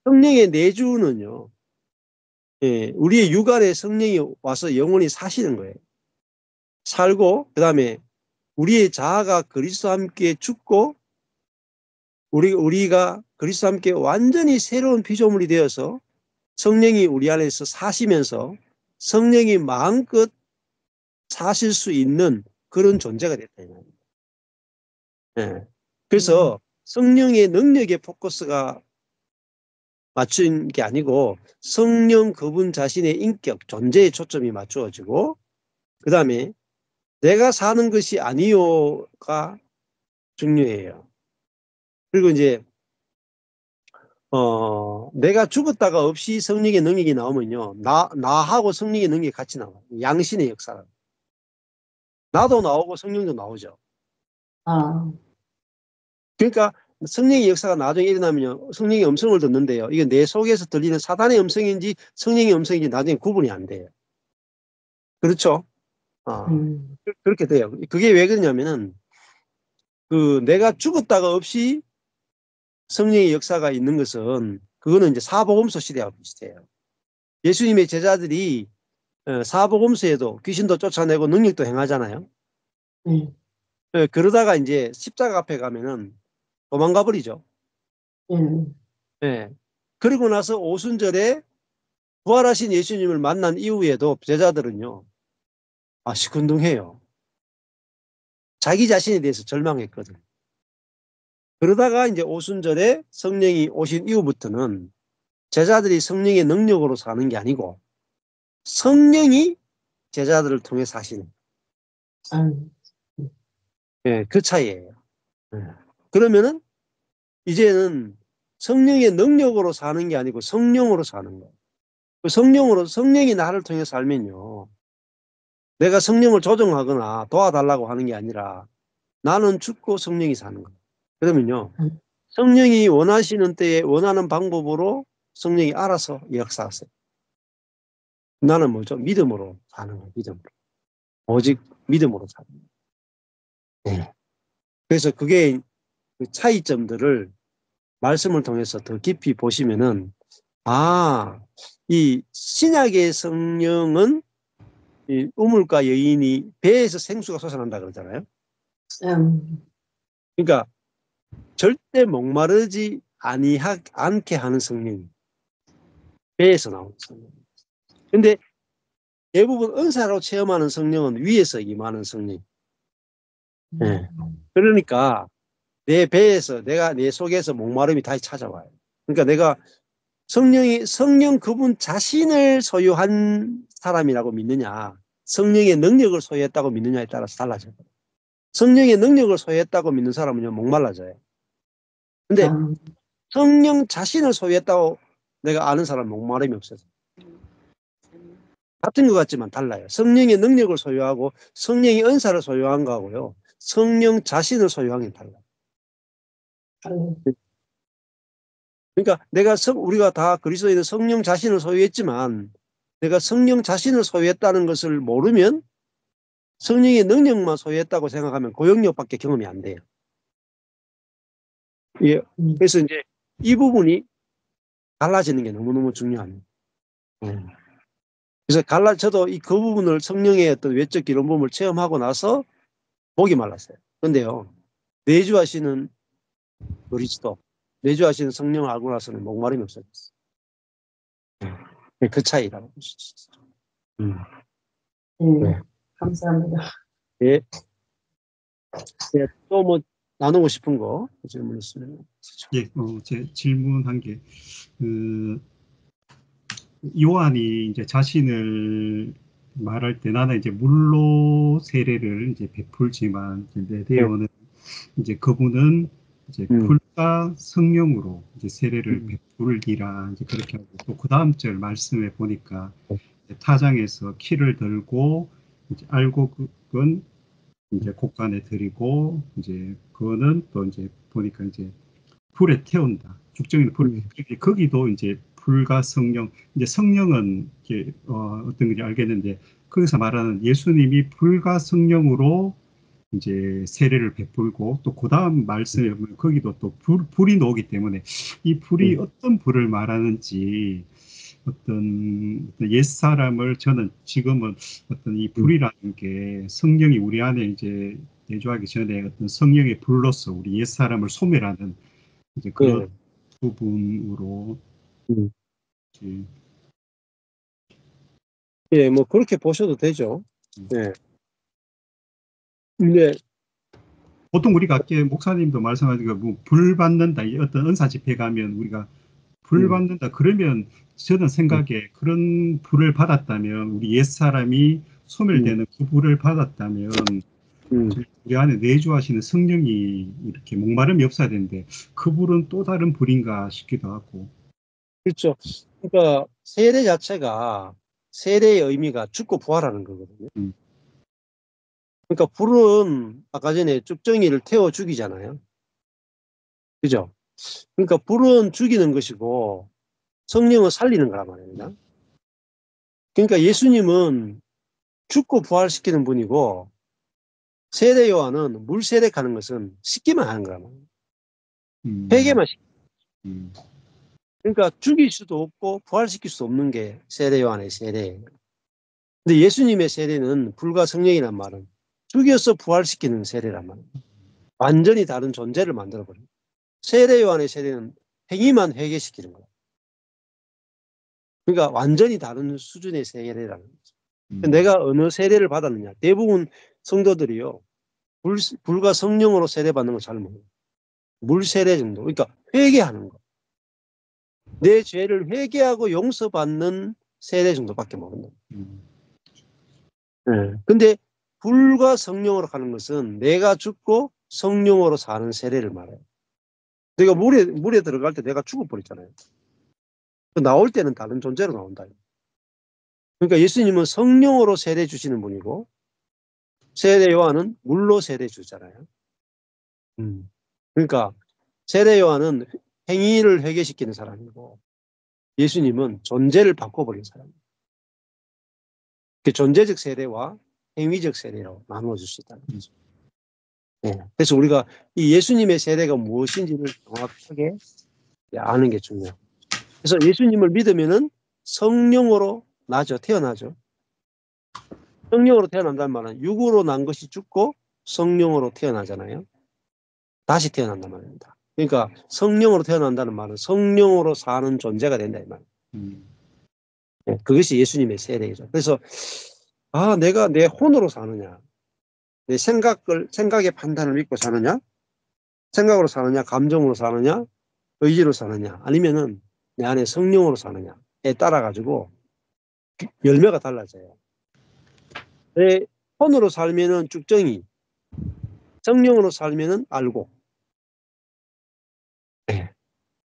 성령의 내주는요. 예, 우리의 육안에 성령이 와서 영원히 사시는 거예요. 살고 그다음에 우리의 자아가 그리스도와 함께 죽고 우리가 그리스도와 함께 완전히 새로운 피조물이 되어서 성령이 우리 안에서 사시면서 성령이 마음껏 사실 수 있는 그런 존재가 됐다. 예. 그래서 성령의 능력에 포커스가 맞춘 게 아니고 성령 그분 자신의 인격, 존재에 초점이 맞추어지고 그 다음에 내가 사는 것이 아니요가 중요해요. 그리고 이제 내가 죽었다가 없이 성령의 능력이 나오면요. 나하고 성령의 능력이 같이 나와요. 양신의 역사라. 나도 나오고 성령도 나오죠. 그러니까 성령의 역사가 나중에 일어나면요. 성령의 음성을 듣는데요. 이게 내 속에서 들리는 사단의 음성인지 성령의 음성인지 나중에 구분이 안 돼요. 그렇죠? 그렇게 돼요. 그게 왜 그러냐면은 내가 죽었다가 없이 성령의 역사가 있는 것은 그거는 이제 사복음서 시대하고 비슷해요. 예수님의 제자들이 사복음서에도 귀신도 쫓아내고 능력도 행하잖아요. 예, 그러다가 이제 십자가 앞에 가면은 도망가 버리죠. 예, 예. 그리고 나서 오순절에 부활하신 예수님을 만난 이후에도 제자들은요, 시큰둥해요. 자기 자신에 대해서 절망했거든. 그러다가 이제 오순절에 성령이 오신 이후부터는 제자들이 성령의 능력으로 사는 게 아니고 성령이 제자들을 통해 사시는, 아유, 예, 그 차이예요. 예. 그러면은 이제는 성령의 능력으로 사는 게 아니고 성령으로 사는 거예요. 성령이 나를 통해 살면요, 내가 성령을 조정하거나 도와달라고 하는 게 아니라 나는 죽고 성령이 사는 거예요. 그러면요, 음, 성령이 원하시는 때에 원하는 방법으로 성령이 알아서 역사하세요. 나는 뭐죠? 믿음으로 사는 거예요. 믿음으로. 오직 믿음으로 사는 거예요. 네. 그래서 그게 그 차이점들을 말씀을 통해서 더 깊이 보시면은, 이 신약의 성령은 이 우물가 여인이 배에서 생수가 솟아난다 그러잖아요. 그러니까 절대 목마르지 않게 하는 성령, 배에서 나오는 성령. 근데 대부분 은사로 체험하는 성령은 위에서 임하는 성령. 예. 그러니까 내 배에서 내 속에서 목마름이 다시 찾아와요. 그러니까 내가 성령 그분 자신을 소유한 사람이라고 믿느냐, 성령의 능력을 소유했다고 믿느냐에 따라서 달라져요. 성령의 능력을 소유했다고 믿는 사람은요, 목말라져요. 근데 성령 자신을 소유했다고 내가 아는 사람은 목마름이 없어요. 같은 것 같지만 달라요. 성령의 능력을 소유하고 성령의 은사를 소유한 거하고요, 성령 자신을 소유한 게 달라요. 그러니까 우리가 다 그리스도인은 성령 자신을 소유했지만 내가 성령 자신을 소유했다는 것을 모르면 성령의 능력만 소유했다고 생각하면 고영역밖에 경험이 안 돼요. 예. 그래서 이제 이 부분이 달라지는 게 너무너무 중요합니다. 그래서 저도 그 부분을 성령의 어떤 외적 기름부음을 체험하고 나서 목이 말랐어요. 그런데요, 내주하시는 그리스도, 내주하시는 성령을 알고 나서는 목마름이 없어졌어요. 그 차이라고 볼 수 있어요. 네. 감사합니다. 예. 네, 또 뭐 나누고 싶은 거 질문 있으면. 예, 제 질문한 게, 요한이 이제 자신을 말할 때 나는 이제 물로 세례를 이제 베풀지만, 네데오는 이제 그분은 이제 불과 성령으로 이제 세례를 베풀기라 이제 그렇게 하고, 또 그 다음 절 말씀에 보니까 타장에서 키를 들고 이제 알곡은 이제 곡간에 들이고, 이제 그거는 또 이제 보니까 이제 불에 태운다. 죽정이는 불. 거기도 이제 불과 성령. 이제 성령은 이게 어떤 건지 알겠는데, 거기서 말하는 예수님이 불과 성령으로 이제 세례를 베풀고, 또 그 다음 말씀에 보면 거기도 또 불이 나오기 때문에 이 불이 어떤 불을 말하는지, 어떤 옛사람을, 저는 지금은 어떤 이 불이라는 게 성령이 우리 안에 이제 내주하기 전에 어떤 성령의 불로서 우리 옛사람을 소멸하는 이제 그런 부분으로. 이제 예, 뭐 그렇게 보셔도 되죠. 네. 근데 보통 우리가 아까 목사님도 말씀하신 거불 받는다, 어떤 은사 집회 가면 우리가 불 받는다 그러면, 저는 생각에 그런 불을 받았다면, 우리 옛사람이 소멸되는 그 불을 받았다면 우리 안에 내주하시는 성령이 이렇게 목마름이 없어야 되는데, 그 불은 또 다른 불인가 싶기도 하고. 그렇죠. 그러니까 세례 자체가, 세례의 의미가 죽고 부활하는 거거든요. 그러니까 불은 아까 전에 쭉정이를 태워 죽이잖아요. 그죠? 그러니까 불은 죽이는 것이고 성령은 살리는 거란 말입니다. 그러니까 예수님은 죽고 부활시키는 분이고, 세례 요한은 물 세례하는 것은 씻기만 하는 거란 말이에요. 회개만 시키는 거예요. 그러니까 죽일 수도 없고 부활시킬 수 없는 게 세례 요한의 세례예요. 근데 예수님의 세례는 불과 성령이란 말은 죽여서 부활시키는 세례란 말이에요. 완전히 다른 존재를 만들어버려요. 세례 요한의 세례는 행위만 회개시키는 거예요. 그러니까 완전히 다른 수준의 세례라는 거죠. 내가 어느 세례를 받았느냐. 대부분 성도들이요. 불과 성령으로 세례받는 걸 잘 모르요. 물세례 정도. 그러니까 회개하는 거. 내 죄를 회개하고 용서받는 세례 정도밖에 모른다. 네. 근데 불과 성령으로 가는 것은 내가 죽고 성령으로 사는 세례를 말해요. 내가 물에 들어갈 때 내가 죽어버렸잖아요. 나올 때는 다른 존재로 나온다. 그러니까 예수님은 성령으로 세례 주시는 분이고 세례 요한은 물로 세례 주잖아요. 그러니까 세례 요한은 행위를 회개시키는 사람이고 예수님은 존재를 바꿔버린 사람이에요. 그 존재적 세례와 행위적 세례로 나누어질 수 있다는 거죠. 네. 그래서 우리가 이 예수님의 세례가 무엇인지를 정확하게 아는 게 중요해요. 그래서 예수님을 믿으면은 성령으로 나죠. 태어나죠. 성령으로 태어난다는 말은 육으로 난 것이 죽고 성령으로 태어나잖아요. 다시 태어난단 말입니다. 그러니까 성령으로 태어난다는 말은 성령으로 사는 존재가 된다 이 말이에요. 네, 그것이 예수님의 세례이죠. 그래서 내가 내 혼으로 사느냐, 내 생각의 판단을 믿고 사느냐, 생각으로 사느냐, 감정으로 사느냐, 의지로 사느냐, 아니면은 내 안에 성령으로 사느냐에 따라 가지고 열매가 달라져요. 내 혼으로 살면은 쭉정이, 성령으로 살면은 알고. 네.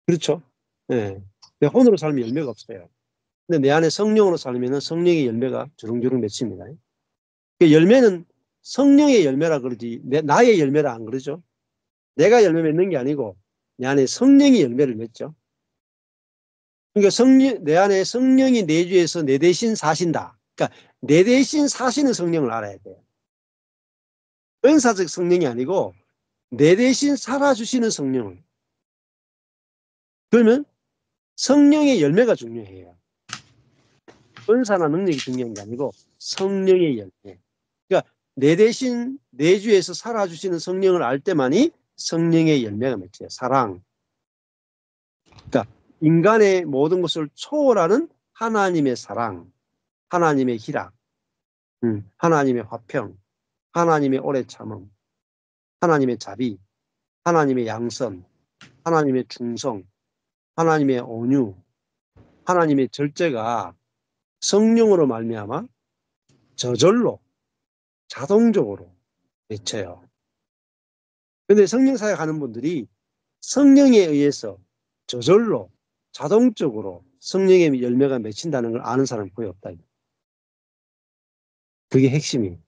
그렇죠? 네. 내 혼으로 살면 열매가 없어요. 근데 내 안에 성령으로 살면은 성령의 열매가 주렁주렁 맺힙니다. 그 열매는 성령의 열매라 그러지 나의 열매라 안 그러죠. 내가 열매 맺는 게 아니고 내 안에 성령이 열매를 맺죠. 그러니까 내 안에 성령이 내주에서 내 대신 사신다. 그러니까 내 대신 사시는 성령을 알아야 돼요. 은사적 성령이 아니고 내 대신 살아주시는 성령을. 그러면 성령의 열매가 중요해요. 은사나 능력이 중요한 게 아니고 성령의 열매. 그러니까 내 대신 내주에서 살아주시는 성령을 알 때만이 성령의 열매가 맺혀요. 사랑. 그러니까 인간의 모든 것을 초월하는 하나님의 사랑, 하나님의 희락, 하나님의 화평, 하나님의 오래 참음, 하나님의 자비, 하나님의 양선, 하나님의 충성, 하나님의 온유, 하나님의 절제가 성령으로 말미암아 저절로 자동적으로 맺혀요. 그런데 성령 사역하는 분들이 성령에 의해서 저절로 자동적으로 성령의 열매가 맺힌다는 걸 아는 사람이 거의 없다. 그게 핵심이에요.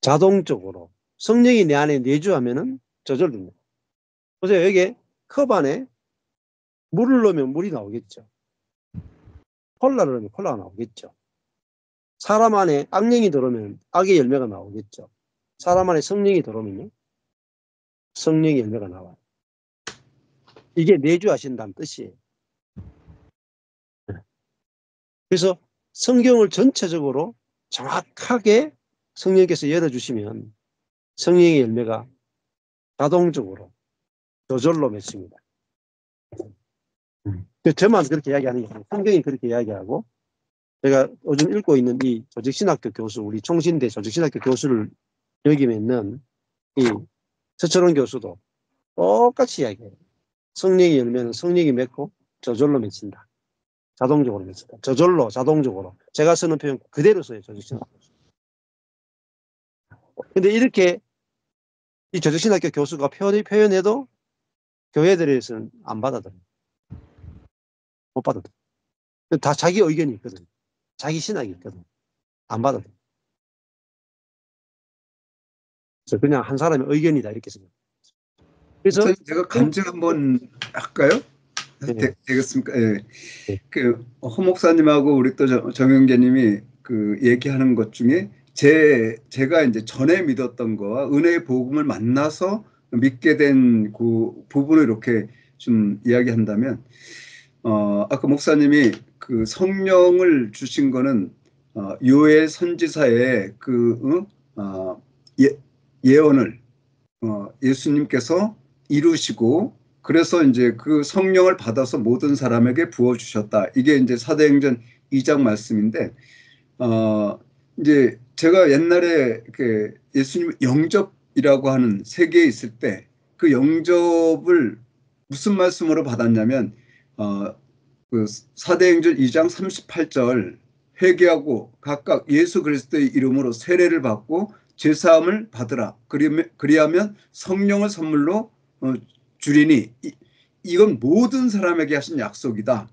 자동적으로 성령이 내 안에 내주하면은 저절로. 보세요. 여기 컵 안에 물을 넣으면 물이 나오겠죠. 콜라를 넣으면 콜라가 나오겠죠. 사람 안에 악령이 들어오면 악의 열매가 나오겠죠. 사람 안에 성령이 들어오면요. 성령의 열매가 나와요. 이게 내주하신다는 뜻이에요. 그래서 성경을 전체적으로 정확하게 성령께서 열어주시면 성령의 열매가 자동적으로 저절로 맺습니다. 저만 그렇게 이야기하는 게 아니고 성경이 그렇게 이야기하고 제가 요즘 읽고 있는 이 조직신학교 교수, 우리 총신대 조직신학교 교수를 여기 맺는 이 서철원 교수도 똑같이 이야기해요. 성령이 열매는 성령이 맺고 저절로 맺힌다. 자동적으로 맺힌다. 저절로 자동적으로. 제가 쓰는 표현 그대로 써요. 조직신학교 교수. 근데 이렇게 이 조직신학교 교수가 표현해도 교회들에서는 안 받아들여요. 못 받아들여요. 다 자기 의견이 있거든. 자기 신학이 있거든. 안 받아들여요. 그래서 그냥 한 사람의 의견이다 이렇게 생각해요. 그래서 제가 간증 한번 할까요? 되겠습니까? 예. 그 허 목사님하고 우리 또 정영재님이 그 얘기하는 것 중에 제가 이제 전에 믿었던 거와 은혜의 복음을 만나서 믿게 된 그 부분을 이렇게 좀 이야기한다면, 아까 목사님이 그 성령을 주신 거는 요엘 선지자의 그 예언을 예수님께서 이루시고 그래서 이제 그 성령을 받아서 모든 사람에게 부어 주셨다. 이게 이제 사도행전 2장 말씀인데 이제 제가 옛날에 그 예수님 영접이라고 하는 세계에 있을 때 그 영접을 무슨 말씀으로 받았냐면 그 사도행전 2장 38절 회개하고 각각 예수 그리스도의 이름으로 세례를 받고 죄사함을 받으라. 그리하면 성령을 선물로 주리니 이건 모든 사람에게 하신 약속이다.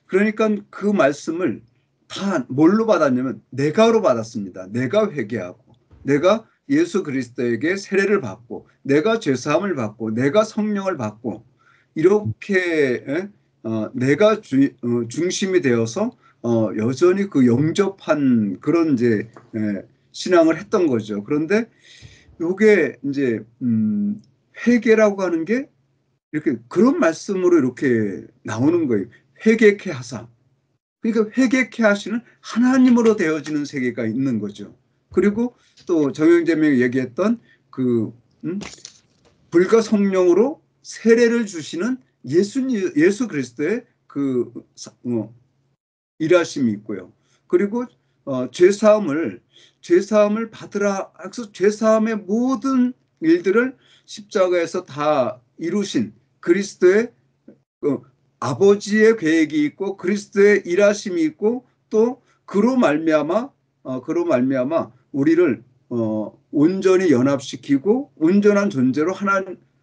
그러니까 그 말씀을 다 뭘로 받았냐면 내가로 받았습니다. 내가 회개하고 내가 예수 그리스도에게 세례를 받고 내가 죄사함을 받고 내가 성령을 받고 이렇게 내가 중심이 되어서 여전히 그 영접한 그런 이제 신앙을 했던 거죠. 그런데 이게 이제 회개라고 하는 게 이렇게 그런 말씀으로 이렇게 나오는 거예요. 회개케 하사. 그러니까 회개케 하시는 하나님으로 되어지는 세계가 있는 거죠. 그리고 또 정영재명이 얘기했던 그 불과 성령으로 세례를 주시는 예수 그리스도의 그 일하심이 있고요. 그리고 죄사함을 받으라. 그래서 죄사함의 모든 일들을 십자가에서 다 이루신 그리스도의 아버지의 계획이 있고 그리스도의 일하심이 있고 또 그로 말미암아 우리를 온전히 연합시키고 온전한 존재로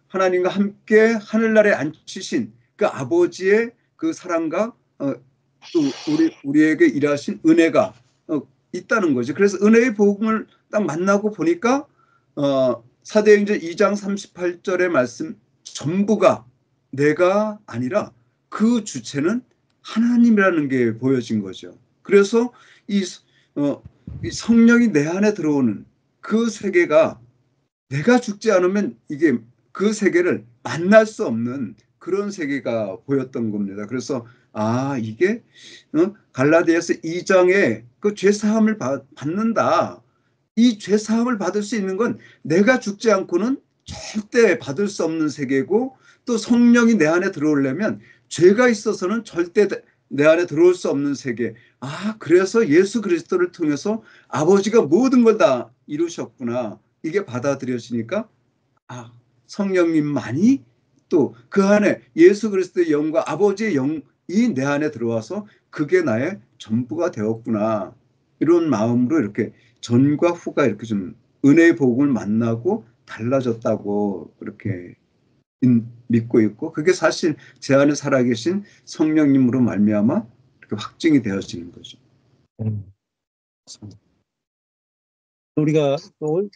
하나님과 함께 하늘나라에 앉히신 그 아버지의 그 사랑과 또 우리에게 일하신 은혜가 있다는 거죠. 그래서 은혜의 복음을 딱 만나고 보니까 사도행전 2장 38절의 말씀 전부가 내가 아니라 그 주체는 하나님이라는 게 보여진 거죠. 그래서 이 성령이 내 안에 들어오는 그 세계가 내가 죽지 않으면 이게 그 세계를 만날 수 없는 그런 세계가 보였던 겁니다. 그래서 이게 갈라디아서 2장에 그 죄사함을 받는다. 이 죄사함을 받을 수 있는 건 내가 죽지 않고는 절대 받을 수 없는 세계고 또 성령이 내 안에 들어오려면 죄가 있어서는 절대 내 안에 들어올 수 없는 세계. 그래서 예수 그리스도를 통해서 아버지가 모든 걸 다 이루셨구나. 이게 받아들여지니까 성령님만이 또 그 안에 예수 그리스도의 영과 아버지의 영이 내 안에 들어와서 그게 나의 전부가 되었구나. 이런 마음으로 이렇게 전과 후가 이렇게 좀 은혜의 복음을 만나고 달라졌다고 그렇게 믿고 있고 그게 사실 제 안에 살아계신 성령님으로 말미암아 이렇게 확증이 되어지는 거죠. 우리가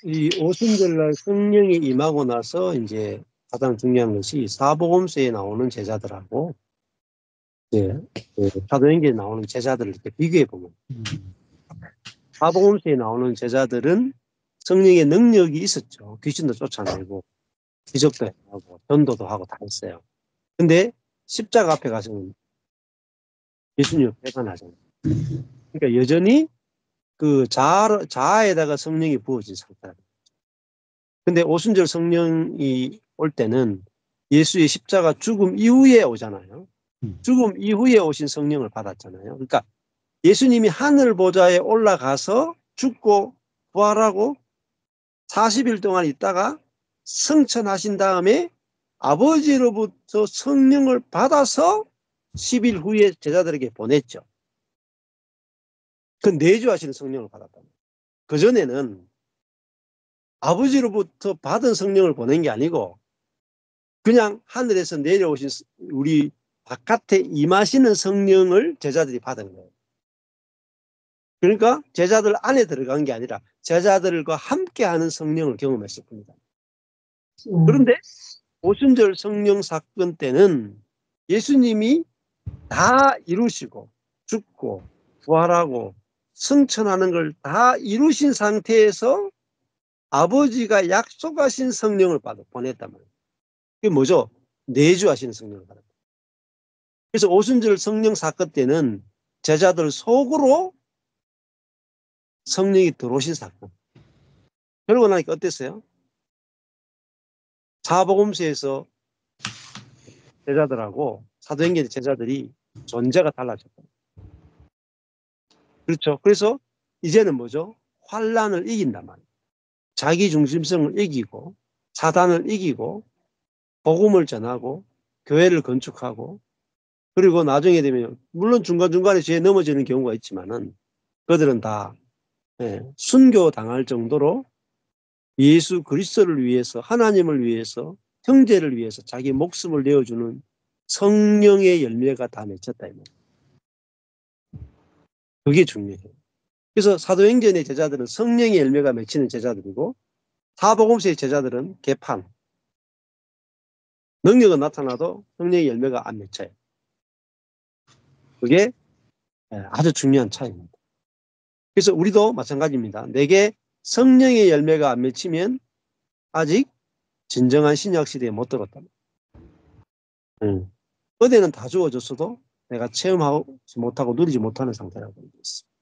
이 오순절날 성령이 임하고 나서 이제 가장 중요한 것이 사복음서에 나오는 제자들하고 이제 사도행전에 나오는 제자들을 이렇게 비교해 보면 사복음서에 나오는 제자들은 성령의 능력이 있었죠. 귀신도 쫓아내고 기적도 하고 전도도 하고 다 했어요. 근데 십자가 앞에 가서는 예수님을 배반하잖아요. 그러니까 여전히 그 자아에다가 성령이 부어진 상태다. 근데 오순절 성령이 올 때는 예수의 십자가 죽음 이후에 오잖아요. 죽음 이후에 오신 성령을 받았잖아요. 그러니까 예수님이 하늘 보좌에 올라가서 죽고 부활하고 40일 동안 있다가 승천하신 다음에 아버지로부터 성령을 받아서 10일 후에 제자들에게 보냈죠. 그 내주하시는 성령을 받았다. 그전에는 아버지로부터 받은 성령을 보낸 게 아니고 그냥 하늘에서 내려오신 우리 바깥에 임하시는 성령을 제자들이 받은 거예요. 그러니까 제자들 안에 들어간 게 아니라 제자들과 함께하는 성령을 경험했을 겁니다. 그런데 오순절 성령 사건 때는 예수님이 다 이루시고 죽고 부활하고 승천하는 걸 다 이루신 상태에서 아버지가 약속하신 성령을 보냈단 말이에요. 그게 뭐죠? 내주하시는 성령을 받았다. 그래서 오순절 성령 사건 때는 제자들 속으로 성령이 들어오신 사건. 그러고 나니까 어땠어요? 사복음서에서 제자들하고 사도행전의 제자들이 존재가 달라졌다. 그렇죠. 그래서 이제는 뭐죠? 환란을 이긴단 말이에요. 자기 중심성을 이기고 사단을 이기고 복음을 전하고 교회를 건축하고 그리고 나중에 되면 물론 중간중간에 죄에 넘어지는 경우가 있지만은 그들은 다 순교 당할 정도로 예수 그리스도를 위해서 하나님을 위해서 형제를 위해서 자기 목숨을 내어주는 성령의 열매가 다 맺혔다. 그게 중요해요. 그래서 사도행전의 제자들은 성령의 열매가 맺히는 제자들이고 사복음서의 제자들은 개판. 능력은 나타나도 성령의 열매가 안 맺혀요. 그게 아주 중요한 차이입니다. 그래서 우리도 마찬가지입니다. 내게 성령의 열매가 안 맺히면 아직 진정한 신약 시대에 못 들었다. 어디는 다 주어졌어도 내가 체험하지 못하고 누리지 못하는 상태라고 있습니다.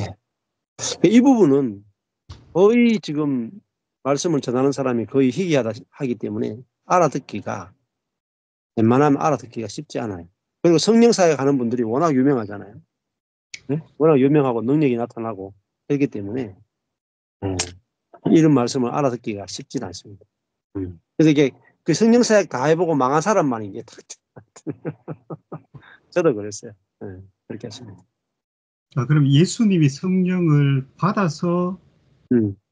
예. 이 부분은 거의 지금 말씀을 전하는 사람이 거의 희귀하다 하기 때문에 알아듣기가 웬만하면 알아듣기가 쉽지 않아요. 그리고 성령사에 가는 분들이 워낙 유명하잖아요. 네? 워낙 유명하고 능력이 나타나고 그렇기 때문에 이런 말씀을 알아듣기가 쉽지는 않습니다. 그래서 이게 그 성령사역 다 해보고 망한 사람만 이게 저도 그랬어요. 그렇게 했습니다. 그럼 예수님이 성령을 받아서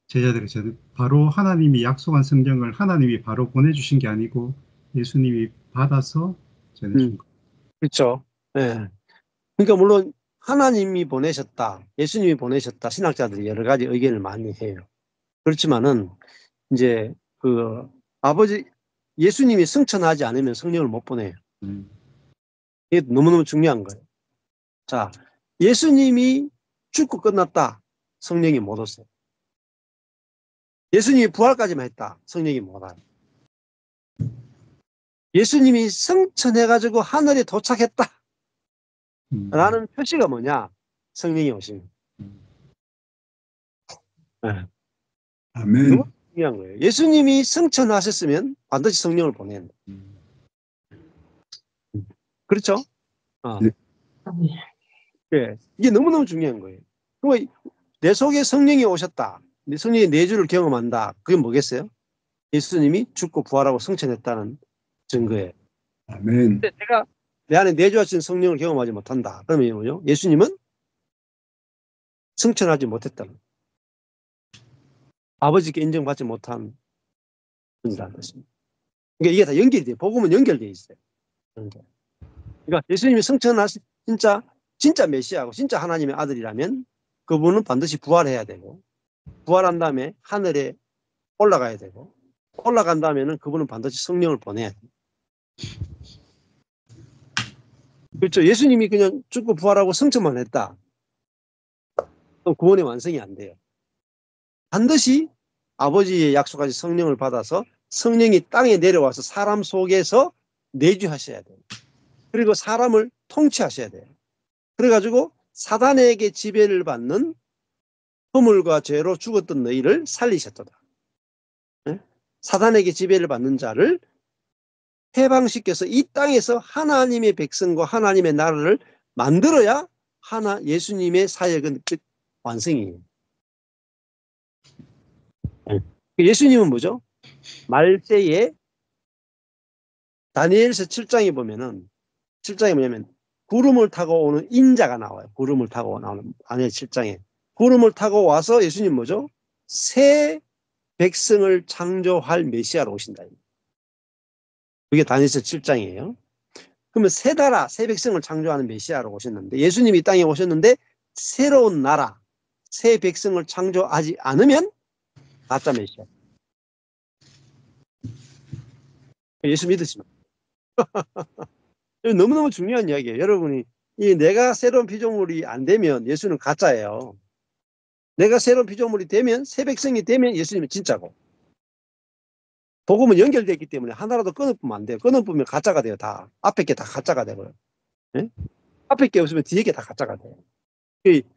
제자들이 바로 하나님이 약속한 성령을 하나님이 바로 보내주신 게 아니고 예수님이 받아서 전해준 거예요. 그렇죠. 네. 그러니까 물론 하나님이 보내셨다, 예수님이 보내셨다, 신학자들이 여러 가지 의견을 많이 해요. 그렇지만은 이제 그 아버지 예수님이 승천하지 않으면 성령을 못 보내요. 이게 너무너무 중요한 거예요. 자, 예수님이 죽고 끝났다, 성령이 못 왔어요. 예수님이 부활까지만 했다, 성령이 못 와요. 예수님이 승천해가지고 하늘에 도착했다 라는 표시가 뭐냐? 성령이 오신 거예요. 아멘. 너무 중요한 거예요. 예수님이 승천하셨으면 반드시 성령을 보내는 거예요. 그렇죠? 네. 네. 이게 너무너무 중요한 거예요. 그럼 내 속에 성령이 오셨다, 내 성령의 내주를 경험한다, 그게 뭐겠어요? 예수님이 죽고 부활하고 승천했다는 증거예요. 아멘. 근데 내가 내 안에 내주하신 성령을 경험하지 못한다. 그러면 뭐죠? 예수님은 승천하지 못했다는 거예요. 아버지께 인정받지 못한 분이라는 것입니다. 그러니까 이게 다 연결이 돼요. 복음은 연결되어 있어요. 그러니까 예수님이 승천하신 진짜 메시아고 진짜 하나님의 아들이라면 그분은 반드시 부활해야 되고 부활한 다음에 하늘에 올라가야 되고 올라간 다음에는 그분은 반드시 성령을 보내야 돼요. 그렇죠. 예수님이 그냥 죽고 부활하고 승천만 했다. 그럼 구원의 완성이 안 돼요. 반드시 아버지의 약속하신 성령을 받아서 성령이 땅에 내려와서 사람 속에서 내주하셔야 돼요. 그리고 사람을 통치하셔야 돼요. 그래가지고 사단에게 지배를 받는 허물과 죄로 죽었던 너희를 살리셨도다. 네? 사단에게 지배를 받는 자를 해방시켜서 이 땅에서 하나님의 백성과 하나님의 나라를 만들어야 예수님의 사역은 완성이에요. 예수님은 뭐죠? 말세에 다니엘서 7장에 보면은 7장에 뭐냐면 구름을 타고 오는 인자가 나와요. 구름을 타고 나오는 다니엘 7장에 구름을 타고 와서 예수님 뭐죠? 새 백성을 창조할 메시아로 오신다. 그게 다니엘서 7장이에요. 그러면 새 나라, 새 백성을 창조하는 메시아로 오셨는데 예수님이 이 땅에 오셨는데 새로운 나라, 새 백성을 창조하지 않으면 가짜 메시아. 예수 믿으시면 너무너무 중요한 이야기예요. 여러분이 내가 새로운 피조물이 안 되면 예수는 가짜예요. 내가 새로운 피조물이 되면 새 백성이 되면 예수님은 진짜고 복음은 연결되어 있기 때문에 하나라도 끊어보면 안 돼요. 끊어보면 가짜가 돼요. 다 앞에 게 다 가짜가 되고요. 네? 앞에 게 없으면 뒤에 게 다 가짜가 돼요.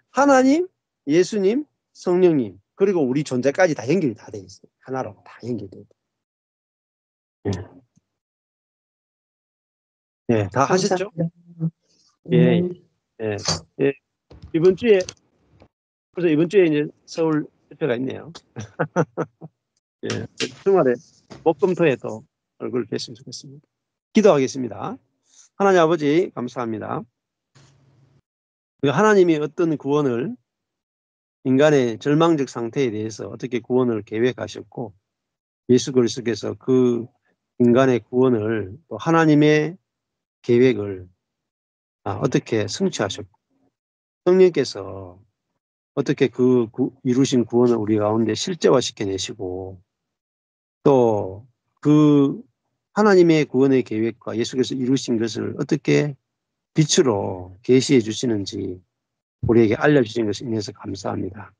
하나님 예수님, 성령님, 그리고 우리 존재까지 다 연결이 다 돼 있어요. 하나로 다 연결돼 있어요. 예, 다 하셨죠? 감사합니다. 예, 예, 예. 이번 주에 이제 서울 집회가 있네요. 예, 주말에 목금토에 또 얼굴 뵀으면 좋겠습니다. 기도하겠습니다. 하나님 아버지 감사합니다. 하나님이 어떤 구원을 인간의 절망적 상태에 대해서 어떻게 구원을 계획하셨고 예수 그리스도께서 그 인간의 구원을 또 하나님의 계획을 어떻게 성취하셨고 성령께서 어떻게 이루신 구원을 우리 가운데 실제화시켜내시고 또 그 하나님의 구원의 계획과 예수께서 이루신 것을 어떻게 빛으로 계시해 주시는지 우리에게 알려주신 것에 인해서 감사합니다.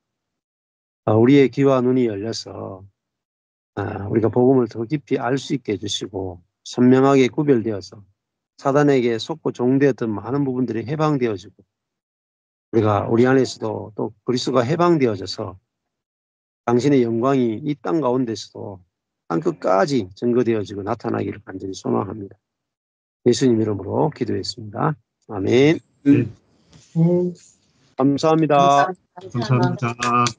우리의 귀와 눈이 열려서 우리가 복음을 더 깊이 알 수 있게 해주시고 선명하게 구별되어서 사단에게 속고 종되었던 많은 부분들이 해방되어지고 우리가 우리 안에서도 또 그리스도가 해방되어져서 당신의 영광이 이 땅 가운데서도 땅끝까지 증거되어지고 나타나기를 간절히 소망합니다. 예수님 이름으로 기도했습니다. 아멘. 네, 네, 감사합니다. 감사합니다. 감사합니다. 감사합니다.